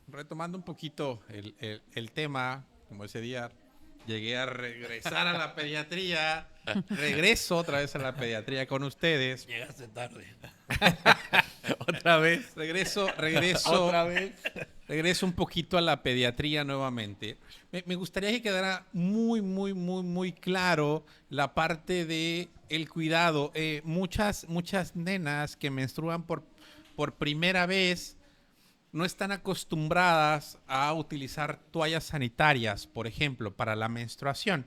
Retomando un poquito el tema, como ese día llegué a regresar a la pediatría, regreso otra vez a la pediatría con ustedes. Llegaste tarde. Otra vez. Regreso. Otra vez. Regreso un poquito a la pediatría nuevamente. Me gustaría que quedara muy claro la parte de el cuidado. Muchas nenas que menstruan por primera vez no están acostumbradas a utilizar toallas sanitarias, por ejemplo, para la menstruación.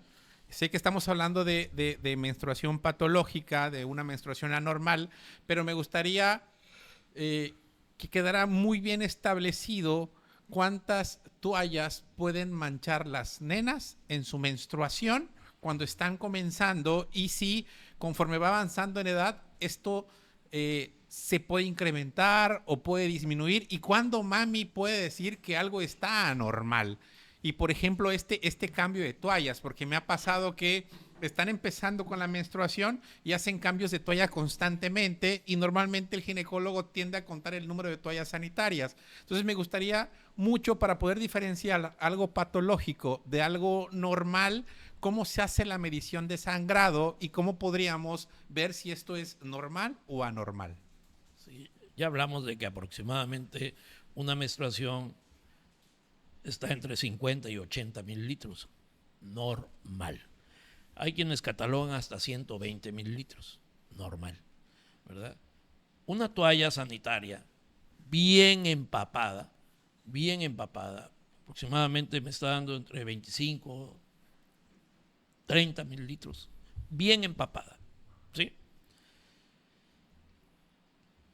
Sé que estamos hablando de menstruación patológica, de una menstruación anormal, pero me gustaría que quedara muy bien establecido cuántas toallas pueden manchar las nenas en su menstruación cuando están comenzando y si conforme va avanzando en edad esto se puede incrementar o puede disminuir y cuándo mami puede decir que algo está anormal. Y por ejemplo este cambio de toallas, porque me ha pasado que están empezando con la menstruación y hacen cambios de toalla constantemente y normalmente el ginecólogo tiende a contar el número de toallas sanitarias. Entonces me gustaría mucho para poder diferenciar algo patológico de algo normal, cómo se hace la medición de sangrado y cómo podríamos ver si esto es normal o anormal. Sí, ya hablamos de que aproximadamente una menstruación está entre 50 y 80 mililitros, normal. Hay quienes catalogan hasta 120 mililitros, normal, ¿verdad? Una toalla sanitaria bien empapada, aproximadamente me está dando entre 25, 30 mililitros, bien empapada, ¿sí?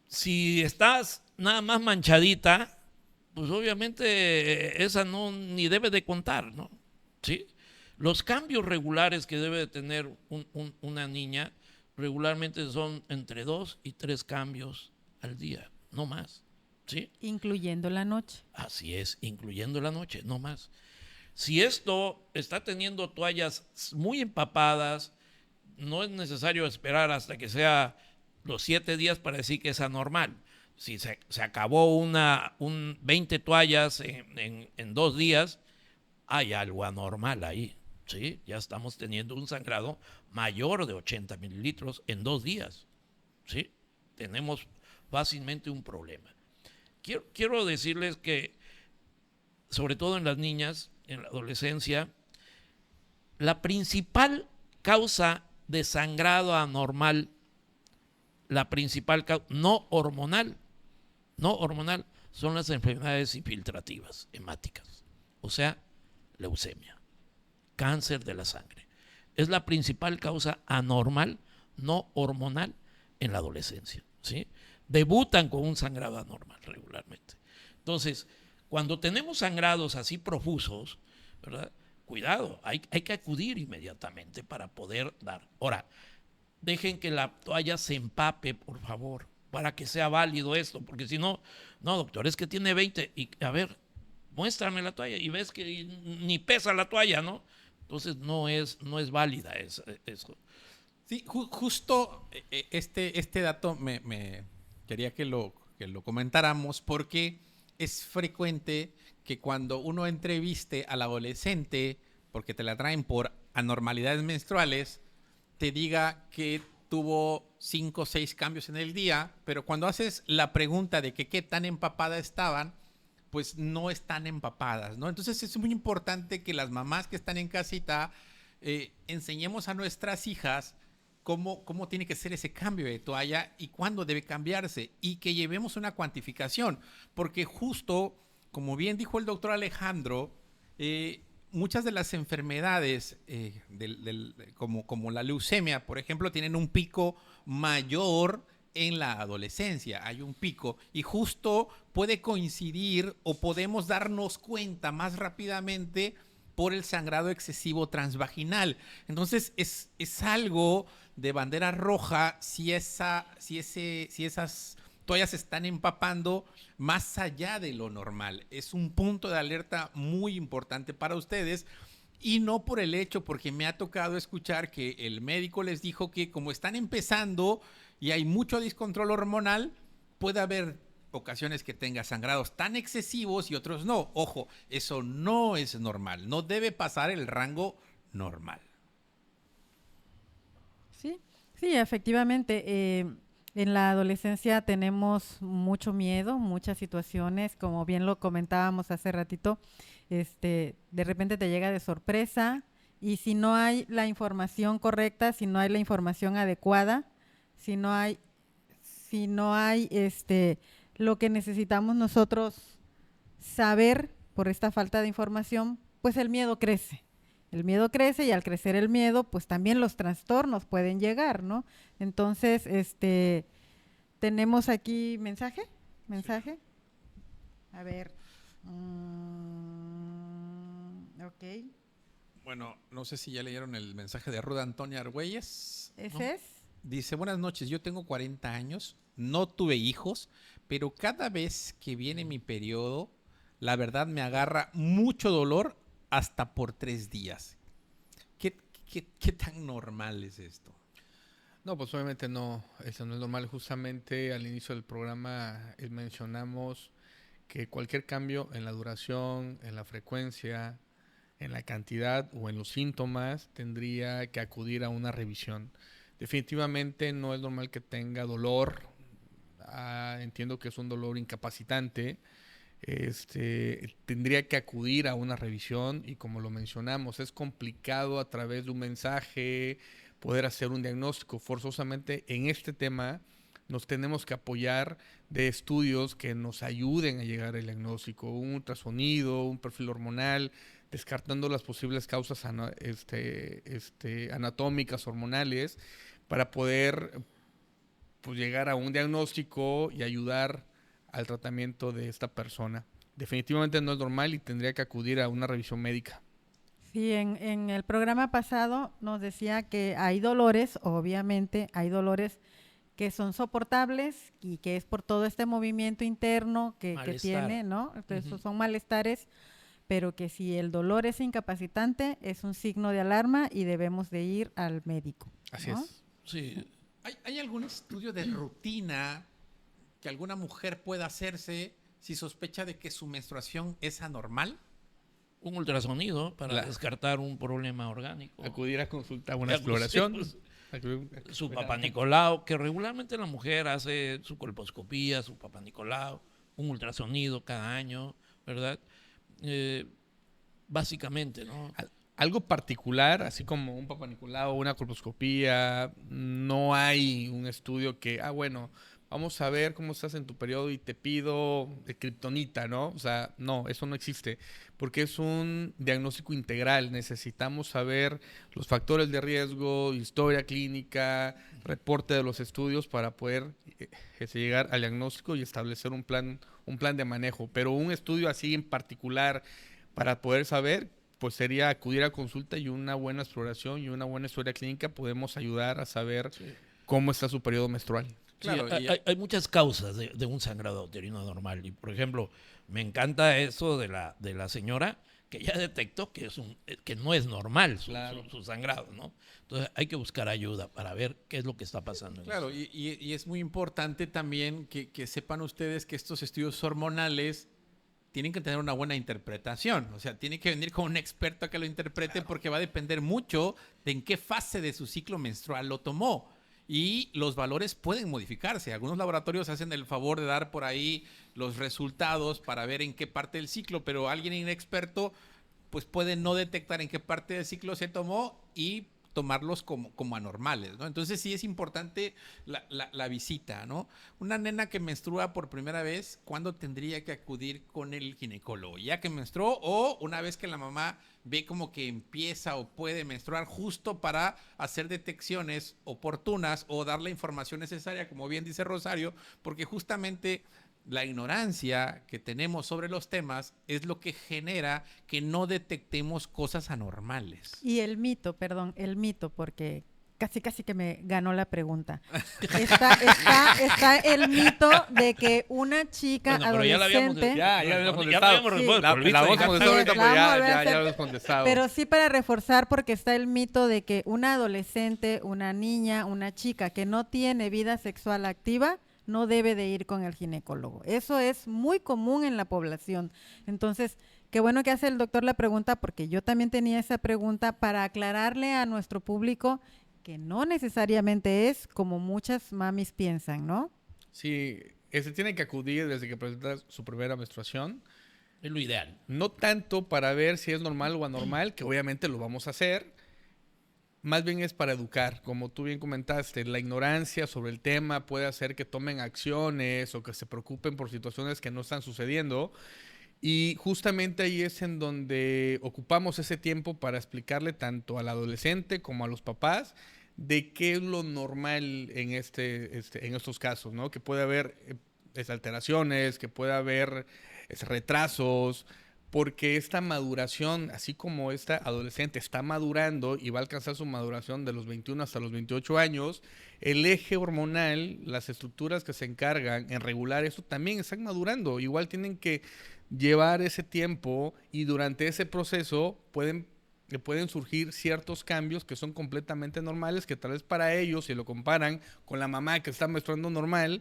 Si estás nada más manchadita, pues obviamente esa no ni debe de contar, ¿no? ¿Sí? Los cambios regulares que debe de tener una niña regularmente son entre 2 y 3 cambios al día, no más, ¿sí? Incluyendo la noche. Así es, incluyendo la noche, no más. Si esto está teniendo toallas muy empapadas, no es necesario esperar hasta que sea los 7 días para decir que es anormal. Si se acabó 20 toallas en 2 días, hay algo anormal ahí, ¿sí? Ya estamos teniendo un sangrado mayor de 80 mililitros en 2 días, ¿sí? Tenemos fácilmente un problema. Quiero decirles que, sobre todo en las niñas, en la adolescencia, la principal causa de sangrado anormal, la principal causa no hormonal, son las enfermedades infiltrativas hemáticas, o sea, leucemia, cáncer de la sangre. Es la principal causa anormal, no hormonal, en la adolescencia, ¿sí? Debutan con un sangrado anormal regularmente. Entonces, cuando tenemos sangrados así profusos, ¿verdad? Cuidado, hay que acudir inmediatamente para poder dar. Ahora, dejen que la toalla se empape, por favor, para que sea válido esto, porque si no, no, doctor, es que tiene 20 y a ver, muéstrame la toalla y ves que ni pesa la toalla, ¿no? Entonces no es válida eso. Sí, justo este dato me quería que lo comentáramos porque es frecuente que cuando uno entreviste al adolescente, porque te la traen por anormalidades menstruales, te diga que tuvo 5 o 6 cambios en el día, pero cuando haces la pregunta de que qué tan empapadas estaban, pues no están empapadas, ¿no? Entonces es muy importante que las mamás que están en casita enseñemos a nuestras hijas cómo tiene que ser ese cambio de toalla y cuándo debe cambiarse y que llevemos una cuantificación, porque justo, como bien dijo el doctor Alejandro, muchas de las enfermedades como la leucemia, por ejemplo, tienen un pico mayor en la adolescencia. Hay un pico y justo puede coincidir o podemos darnos cuenta más rápidamente por el sangrado excesivo transvaginal. Entonces es algo de bandera roja si esas toallas se están empapando más allá de lo normal. Es un punto de alerta muy importante para ustedes, y no por el hecho, porque me ha tocado escuchar que el médico les dijo que como están empezando y hay mucho descontrol hormonal, puede haber ocasiones que tenga sangrados tan excesivos y otros no. Ojo, eso no es normal, no debe pasar el rango normal. Sí, sí, efectivamente. En la adolescencia tenemos mucho miedo, muchas situaciones, como bien lo comentábamos hace ratito, de repente te llega de sorpresa, y si no hay la información correcta, si no hay la información adecuada, si no hay lo que necesitamos nosotros saber por esta falta de información, pues el miedo crece. El miedo crece, y al crecer el miedo, pues también los trastornos pueden llegar, ¿no? Entonces, tenemos aquí mensaje. A ver. Ok. Bueno, no sé si ya leyeron el mensaje de Ruda Antonia Argüelles. ¿Ese es? Dice, buenas noches, yo tengo 40 años, no tuve hijos, pero cada vez que viene mi periodo, la verdad me agarra mucho dolor hasta por 3 días. ¿Qué tan normal es esto? No, pues obviamente no, eso no es normal. Justamente al inicio del programa mencionamos que cualquier cambio en la duración, en la frecuencia, en la cantidad o en los síntomas tendría que acudir a una revisión. Definitivamente no es normal que tenga dolor. Entiendo que es un dolor incapacitante. Tendría que acudir a una revisión, y como lo mencionamos, es complicado a través de un mensaje poder hacer un diagnóstico. Forzosamente en este tema nos tenemos que apoyar de estudios que nos ayuden a llegar al diagnóstico, un ultrasonido, un perfil hormonal, descartando las posibles causas anatómicas, hormonales, para poder pues, llegar a un diagnóstico y ayudar al tratamiento de esta persona. Definitivamente no es normal y tendría que acudir a una revisión médica. Sí, en el programa pasado nos decía que hay dolores, obviamente hay dolores que son soportables, y que es por todo este movimiento interno que tiene, ¿no? Entonces, son malestares, pero que si el dolor es incapacitante, es un signo de alarma y debemos de ir al médico, ¿no? Así es. Sí. ¿Hay algún estudio de rutina que alguna mujer pueda hacerse si sospecha de que su menstruación es anormal? Un ultrasonido para descartar un problema orgánico. Acudir a consulta a una exploración. Su Papá Nicolau, que regularmente la mujer hace su colposcopía, su Papá Nicolau, un ultrasonido cada año, ¿verdad? Básicamente, ¿no? Algo particular, así como un Papá Nicolau, una colposcopía, no hay un estudio que, bueno, vamos a ver cómo estás en tu periodo y te pido de kriptonita, ¿no? O sea, no, eso no existe, porque es un diagnóstico integral. Necesitamos saber los factores de riesgo, historia clínica, reporte de los estudios para poder llegar al diagnóstico y establecer un plan de manejo. Pero un estudio así en particular para poder saber, pues sería acudir a consulta, y una buena exploración y una buena historia clínica podemos ayudar a saber cómo está su periodo menstrual. Claro, sí, hay muchas causas de un sangrado uterino anormal. Y, por ejemplo, me encanta eso de la señora que ya detectó que no es normal su sangrado, ¿no? Entonces hay que buscar ayuda para ver qué es lo que está pasando. Claro, y es muy importante también que sepan ustedes que estos estudios hormonales tienen que tener una buena interpretación. O sea, tiene que venir con un experto a que lo interprete, porque va a depender mucho de en qué fase de su ciclo menstrual lo tomó. Y los valores pueden modificarse. Algunos laboratorios hacen el favor de dar por ahí los resultados para ver en qué parte del ciclo, pero alguien inexperto pues puede no detectar en qué parte del ciclo se tomó y tomarlos como anormales, ¿no? Entonces sí es importante la visita, ¿no? Una nena que menstrua por primera vez, ¿cuándo tendría que acudir con el ginecólogo? ¿Ya que menstruó o una vez que la mamá ve como que empieza o puede menstruar, justo para hacer detecciones oportunas o dar la información necesaria, como bien dice Rosario, porque justamente la ignorancia que tenemos sobre los temas es lo que genera que no detectemos cosas anormales. Y el mito, porque casi que me ganó la pregunta. Está el mito de que una chica Bueno, pero ya la habíamos adolescente... Ya habíamos contestado. habíamos respondido, La por el vamos a visto, contestar ahorita, Sí, pues la vamos a volver a ya hacer. lo hemos contestado. Pero sí para reforzar, porque está el mito de que una adolescente, una niña, una chica que no tiene vida sexual activa no debe de ir con el ginecólogo. Eso es muy común en la población. Entonces, qué bueno que hace el doctor la pregunta, porque yo también tenía esa pregunta para aclararle a nuestro público que no necesariamente es como muchas mamis piensan, ¿no? Sí, tiene que acudir desde que presenta su primera menstruación. Es lo ideal. No tanto para ver si es normal o anormal, que obviamente lo vamos a hacer. Más bien es para educar. Como tú bien comentaste, la ignorancia sobre el tema puede hacer que tomen acciones o que se preocupen por situaciones que no están sucediendo. Y justamente ahí es en donde ocupamos ese tiempo para explicarle tanto al adolescente como a los papás de qué es lo normal en en estos casos, ¿no? Que puede haber alteraciones, que puede haber retrasos, porque esta maduración, así como esta adolescente está madurando y va a alcanzar su maduración de los 21 hasta los 28 años, el eje hormonal, las estructuras que se encargan en regular eso también están madurando. Igual tienen que llevar ese tiempo y durante ese proceso pueden surgir ciertos cambios que son completamente normales, que tal vez para ellos, si lo comparan con la mamá que está menstruando normal,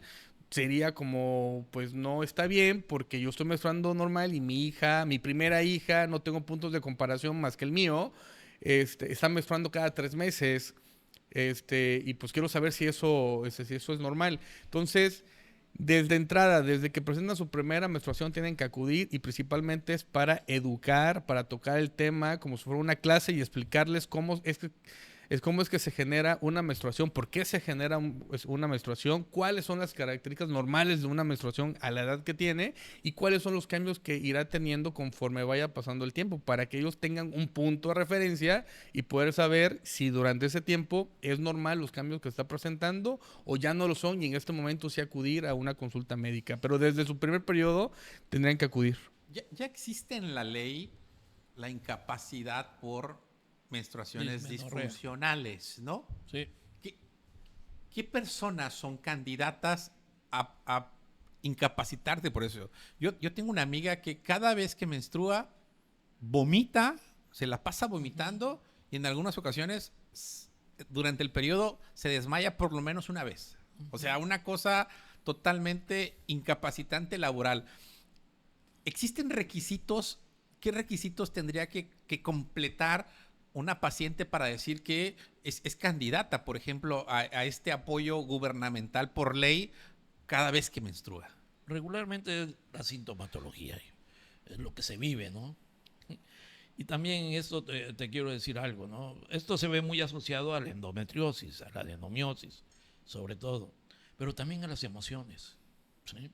sería como, pues no está bien porque yo estoy menstruando normal y mi primera hija, no tengo puntos de comparación más que el mío, está menstruando cada 3 meses, y pues quiero saber si eso es normal. Entonces, desde entrada, desde que presentan su primera menstruación, tienen que acudir y principalmente es para educar, para tocar el tema como si fuera una clase y explicarles cómo es que se genera una menstruación, por qué se genera una menstruación, cuáles son las características normales de una menstruación a la edad que tiene y cuáles son los cambios que irá teniendo conforme vaya pasando el tiempo, para que ellos tengan un punto de referencia y poder saber si durante ese tiempo es normal los cambios que está presentando o ya no lo son y en este momento sí acudir a una consulta médica. Pero desde su primer periodo tendrían que acudir. Ya existe en la ley la incapacidad por menstruaciones Dismenorrea. disfuncionales, ¿no? Sí. ¿Qué personas son candidatas a incapacitarte por eso? Yo tengo una amiga que cada vez que menstrua vomita, se la pasa vomitando y en algunas ocasiones durante el periodo se desmaya por lo menos una vez. O sea, una cosa totalmente incapacitante laboral. ¿Existen requisitos? ¿Qué requisitos tendría que completar una paciente para decir que es candidata, por ejemplo, a este apoyo gubernamental por ley cada vez que menstrua? Regularmente es la sintomatología, es lo que se vive, ¿no? Y también en esto te quiero decir algo, ¿no? Esto se ve muy asociado a la endometriosis, a la adenomiosis, sobre todo, pero también a las emociones, ¿sí?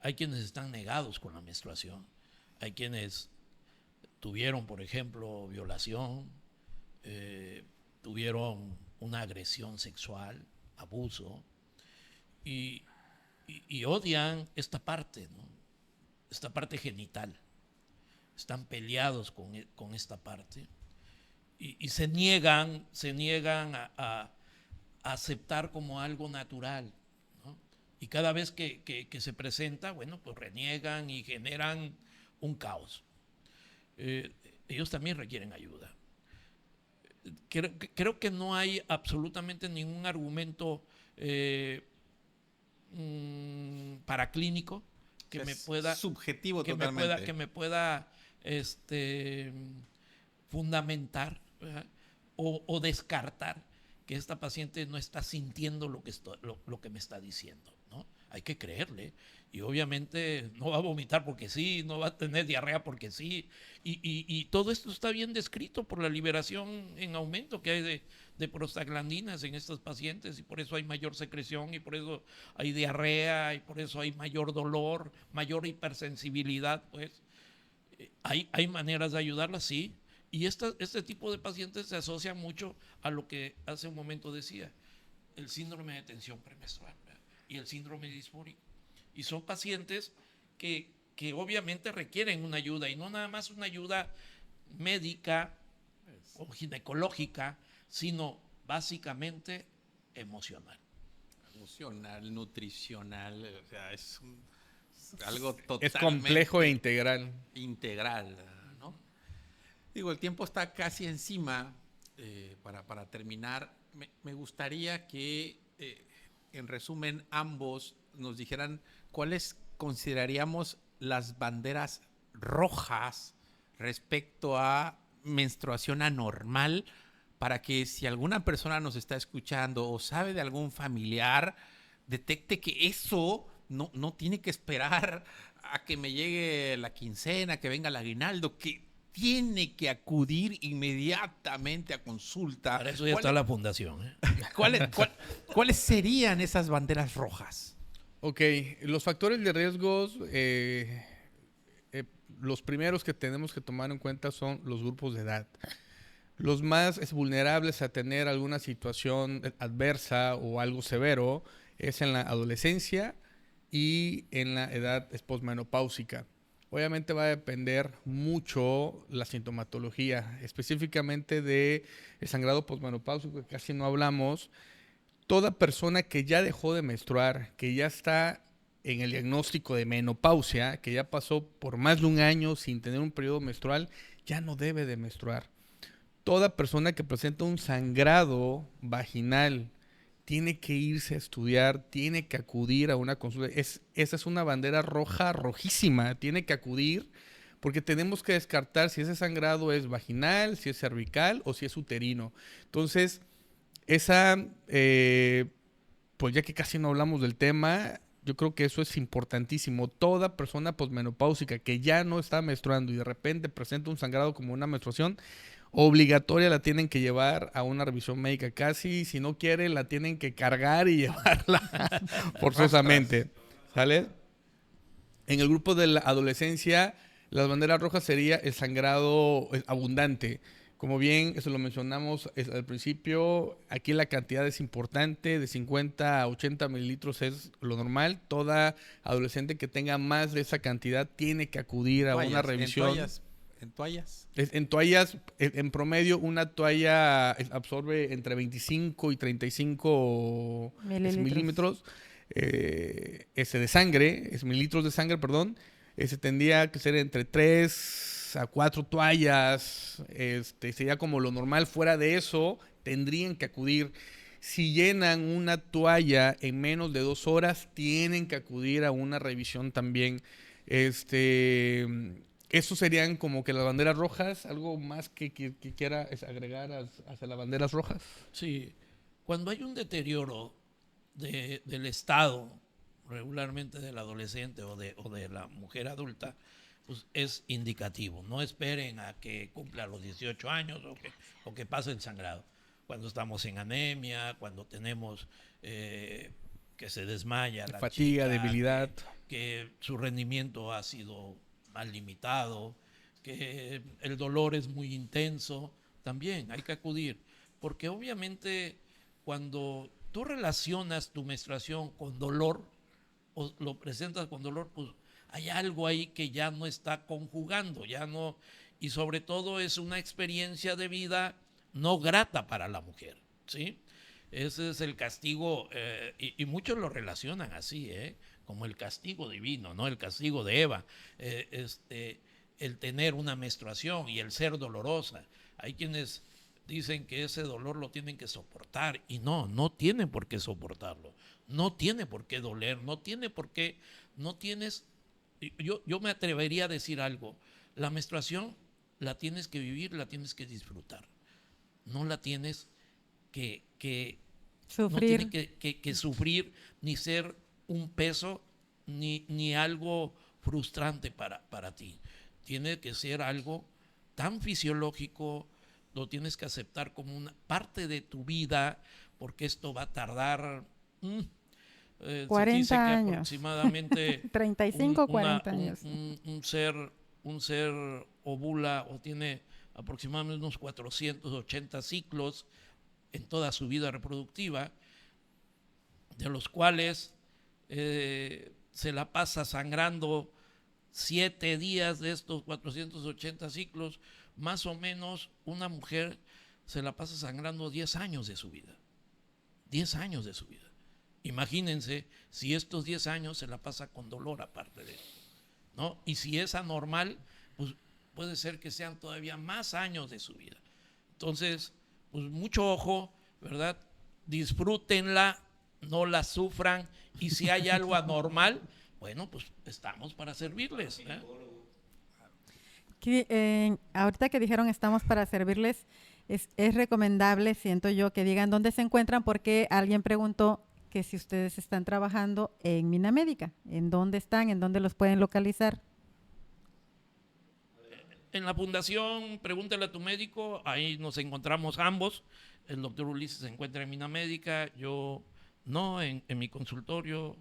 Hay quienes están negados con la menstruación, hay quienes tuvieron, por ejemplo, violación, tuvieron una agresión sexual, abuso, y odian esta parte, ¿no? Esta parte genital. Están peleados con esta parte y se niegan a aceptar como algo natural, ¿no? Y cada vez que se presenta, bueno, pues reniegan y generan un caos. Ellos también requieren ayuda. Creo que no hay absolutamente ningún argumento paraclínico que me pueda subjetivo que totalmente. me pueda fundamentar, ¿verdad? O descartar que esta paciente no está sintiendo lo que me está diciendo, ¿no? hay que creerle. Y obviamente no va a vomitar porque sí, no va a tener diarrea porque sí. Y todo esto está bien descrito por la liberación en aumento que hay de prostaglandinas en estos pacientes, y por eso hay mayor secreción, y por eso hay diarrea, y por eso hay mayor dolor, mayor hipersensibilidad. Pues hay maneras de ayudarlas, sí. Y este tipo de pacientes se asocian mucho a lo que hace un momento decía, el síndrome de tensión premenstrual, ¿verdad? Y el síndrome disfórico. Y son pacientes que obviamente requieren una ayuda, y no nada más una ayuda médica o ginecológica, sino básicamente emocional. Emocional, nutricional, o sea, es algo totalmente Es complejo e integral. integral, ¿no? Digo, el tiempo está casi encima. Para terminar, me gustaría que, en resumen, ambos nos dijeran cuáles consideraríamos las banderas rojas respecto a menstruación anormal, para que si alguna persona nos está escuchando o sabe de algún familiar, detecte que eso no tiene que esperar a que me llegue la quincena, que venga el aguinaldo, que tiene que acudir inmediatamente a consulta. Para eso ya está la fundación, ¿eh? ¿Cuáles serían esas banderas rojas? Ok, los factores de riesgos, los primeros que tenemos que tomar en cuenta son los grupos de edad. Los más vulnerables a tener alguna situación adversa o algo severo es en la adolescencia y en la edad posmenopáusica. Obviamente va a depender mucho la sintomatología, específicamente de el sangrado posmenopáusico, que casi no hablamos. Toda persona que ya dejó de menstruar, que ya está en el diagnóstico de menopausia, que ya pasó por más de un año sin tener un periodo menstrual, ya no debe de menstruar. Toda persona que presenta un sangrado vaginal tiene que irse a estudiar, tiene que acudir a una consulta. Esa es una bandera roja, rojísima. Tiene que acudir porque tenemos que descartar si ese sangrado es vaginal, si es cervical o si es uterino. Entonces, pues ya que casi no hablamos del tema, yo creo que eso es importantísimo. Toda persona posmenopáusica que ya no está menstruando y de repente presenta un sangrado como una menstruación, obligatoria la tienen que llevar a una revisión médica. Casi, si no quiere, la tienen que cargar y llevarla forzosamente. ¿Sale? En el grupo de la adolescencia, las banderas rojas sería el sangrado abundante. Como bien, eso lo mencionamos al principio, aquí la cantidad es importante, de 50 a 80 mililitros es lo normal. Toda adolescente que tenga más de esa cantidad tiene que acudir a una revisión. ¿En toallas? En toallas, en promedio, una toalla absorbe entre 25 y 35 milímetros de sangre, mililitros de sangre, perdón. Tendría que ser entre 3 a 4 toallas, sería como lo normal. Fuera de eso, tendrían que acudir. Si llenan una toalla en menos de 2 horas, tienen que acudir a una revisión también. Eso serían como que las banderas rojas. ¿Algo más que quiera agregar hacia las banderas rojas? Sí, cuando hay un deterioro del estado regularmente del adolescente o de la mujer adulta, pues es indicativo. No esperen a que cumpla los 18 años o que pase el sangrado. Cuando estamos en anemia, cuando tenemos que se desmaya la fatiga, chica, debilidad, que su rendimiento ha sido más limitado, que el dolor es muy intenso, también hay que acudir, porque obviamente cuando tú relacionas tu menstruación con dolor o lo presentas con dolor, pues hay algo ahí que ya no está conjugando, ya no, y sobre todo es una experiencia de vida no grata para la mujer, ¿sí? Ese es el castigo, y muchos lo relacionan así, como el castigo divino, ¿no? El castigo de Eva, el tener una menstruación y el ser dolorosa. Hay quienes dicen que ese dolor lo tienen que soportar, y no tienen por qué soportarlo, no tiene por qué doler, no tienes, yo me atrevería a decir algo, la menstruación la tienes que vivir, la tienes que disfrutar, no la tienes que sufrir. no tiene que sufrir ni ser un peso ni algo frustrante para ti. Tiene que ser algo tan fisiológico, lo tienes que aceptar como una parte de tu vida, porque esto va a tardar, se 40 dice que años. aproximadamente 35, 40 años. un ser ovula o tiene aproximadamente unos 480 ciclos en toda su vida reproductiva, de los cuales se la pasa sangrando 7 días de estos 480 ciclos. Más o menos una mujer se la pasa sangrando 10 años de su vida. 10 años de su vida. Imagínense si estos 10 años se la pasa con dolor aparte de esto, ¿no? Y si es anormal, pues puede ser que sean todavía más años de su vida. Entonces, pues mucho ojo, ¿verdad? Disfrútenla, no la sufran, y si hay algo anormal, bueno, pues estamos para servirles, ¿eh? Ahorita que dijeron estamos para servirles, es recomendable, siento yo, que digan dónde se encuentran, porque alguien preguntó que si ustedes están trabajando en Minamédica, ¿en dónde están? ¿En dónde los pueden localizar? En la fundación, pregúntale a tu médico, ahí nos encontramos ambos. El doctor Ulises se encuentra en Minamédica, yo no, en mi consultorio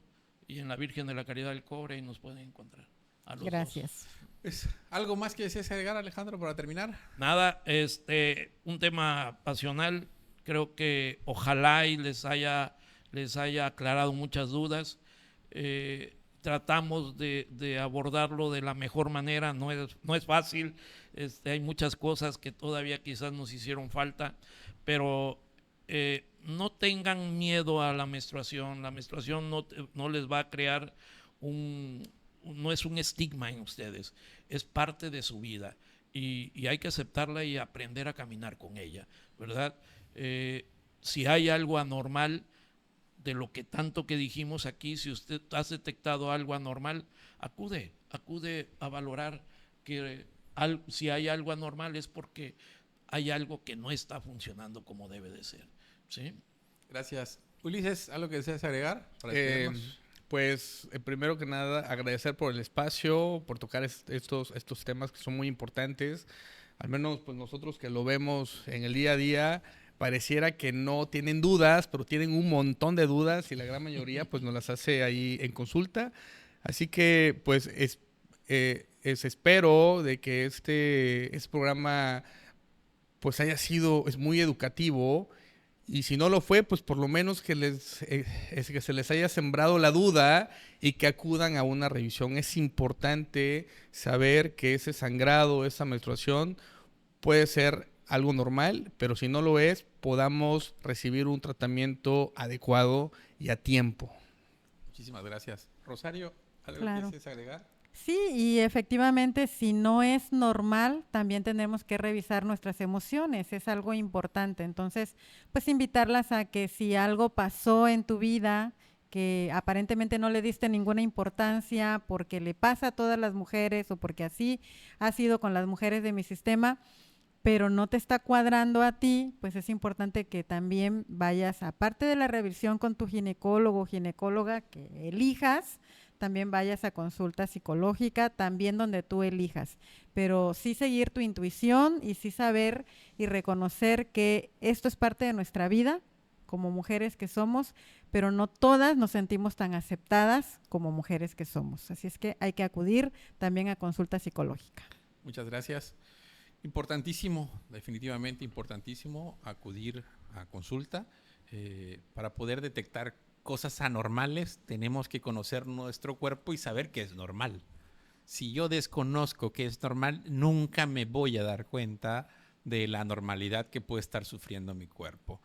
y en la Virgen de la Caridad del Cobre, y nos pueden encontrar. A los Gracias. Pues, ¿algo más que desees agregar, Alejandro, para terminar? Nada, un tema pasional, creo que ojalá y les haya aclarado muchas dudas. Tratamos de abordarlo de la mejor manera, no es fácil, hay muchas cosas que todavía quizás nos hicieron falta, pero no tengan miedo a la menstruación no les va a crear no es un estigma en ustedes, es parte de su vida, y hay que aceptarla y aprender a caminar con ella, ¿verdad? Si hay algo anormal, de lo que tanto que dijimos aquí, si usted ha detectado algo anormal, acude a valorar que si hay algo anormal es porque hay algo que no está funcionando como debe de ser, ¿sí? Gracias. Ulises, ¿algo que deseas agregar para despedirnos? Pues primero que nada agradecer por el espacio, por tocar estos temas que son muy importantes. Al menos pues nosotros que lo vemos en el día a día, pareciera que no tienen dudas, pero tienen un montón de dudas, y la gran mayoría pues nos las hace ahí en consulta. Así que pues espero de que este programa pues es muy educativo, y si no lo fue, pues por lo menos que se les haya sembrado la duda y que acudan a una revisión. Es importante saber que ese sangrado, esa menstruación puede ser algo normal, pero si no lo es, podamos recibir un tratamiento adecuado y a tiempo. Muchísimas gracias. Rosario, ¿algo Claro. que desees agregar? Sí, y efectivamente, si no es normal, también tenemos que revisar nuestras emociones, es algo importante. Entonces, pues invitarlas a que si algo pasó en tu vida que aparentemente no le diste ninguna importancia porque le pasa a todas las mujeres o porque así ha sido con las mujeres de mi sistema, pero no te está cuadrando a ti, pues es importante que también vayas, aparte de la revisión con tu ginecólogo o ginecóloga que elijas, también vayas a consulta psicológica, también donde tú elijas, pero sí seguir tu intuición y sí saber y reconocer que esto es parte de nuestra vida como mujeres que somos, pero no todas nos sentimos tan aceptadas como mujeres que somos. Así es que hay que acudir también a consulta psicológica. Muchas gracias. Importantísimo, definitivamente importantísimo acudir a consulta para poder detectar cosas anormales. Tenemos que conocer nuestro cuerpo y saber que es normal. Si yo desconozco que es normal, nunca me voy a dar cuenta de la anormalidad que puede estar sufriendo mi cuerpo.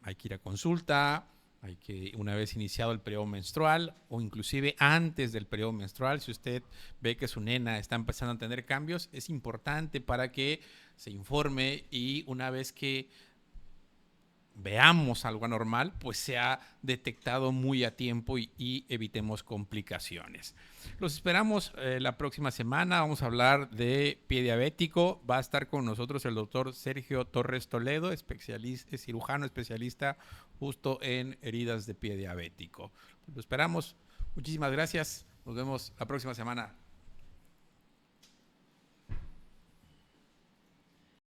Hay que ir a consulta, hay que, una vez iniciado el periodo menstrual o inclusive antes del periodo menstrual, si usted ve que su nena está empezando a tener cambios, es importante para que se informe, y una vez que veamos algo anormal, pues sea detectado muy a tiempo y evitemos complicaciones. Los esperamos la próxima semana. Vamos a hablar de pie diabético. Va a estar con nosotros el doctor Sergio Torres Toledo, cirujano especialista justo en heridas de pie diabético. Lo esperamos. Muchísimas gracias. Nos vemos la próxima semana.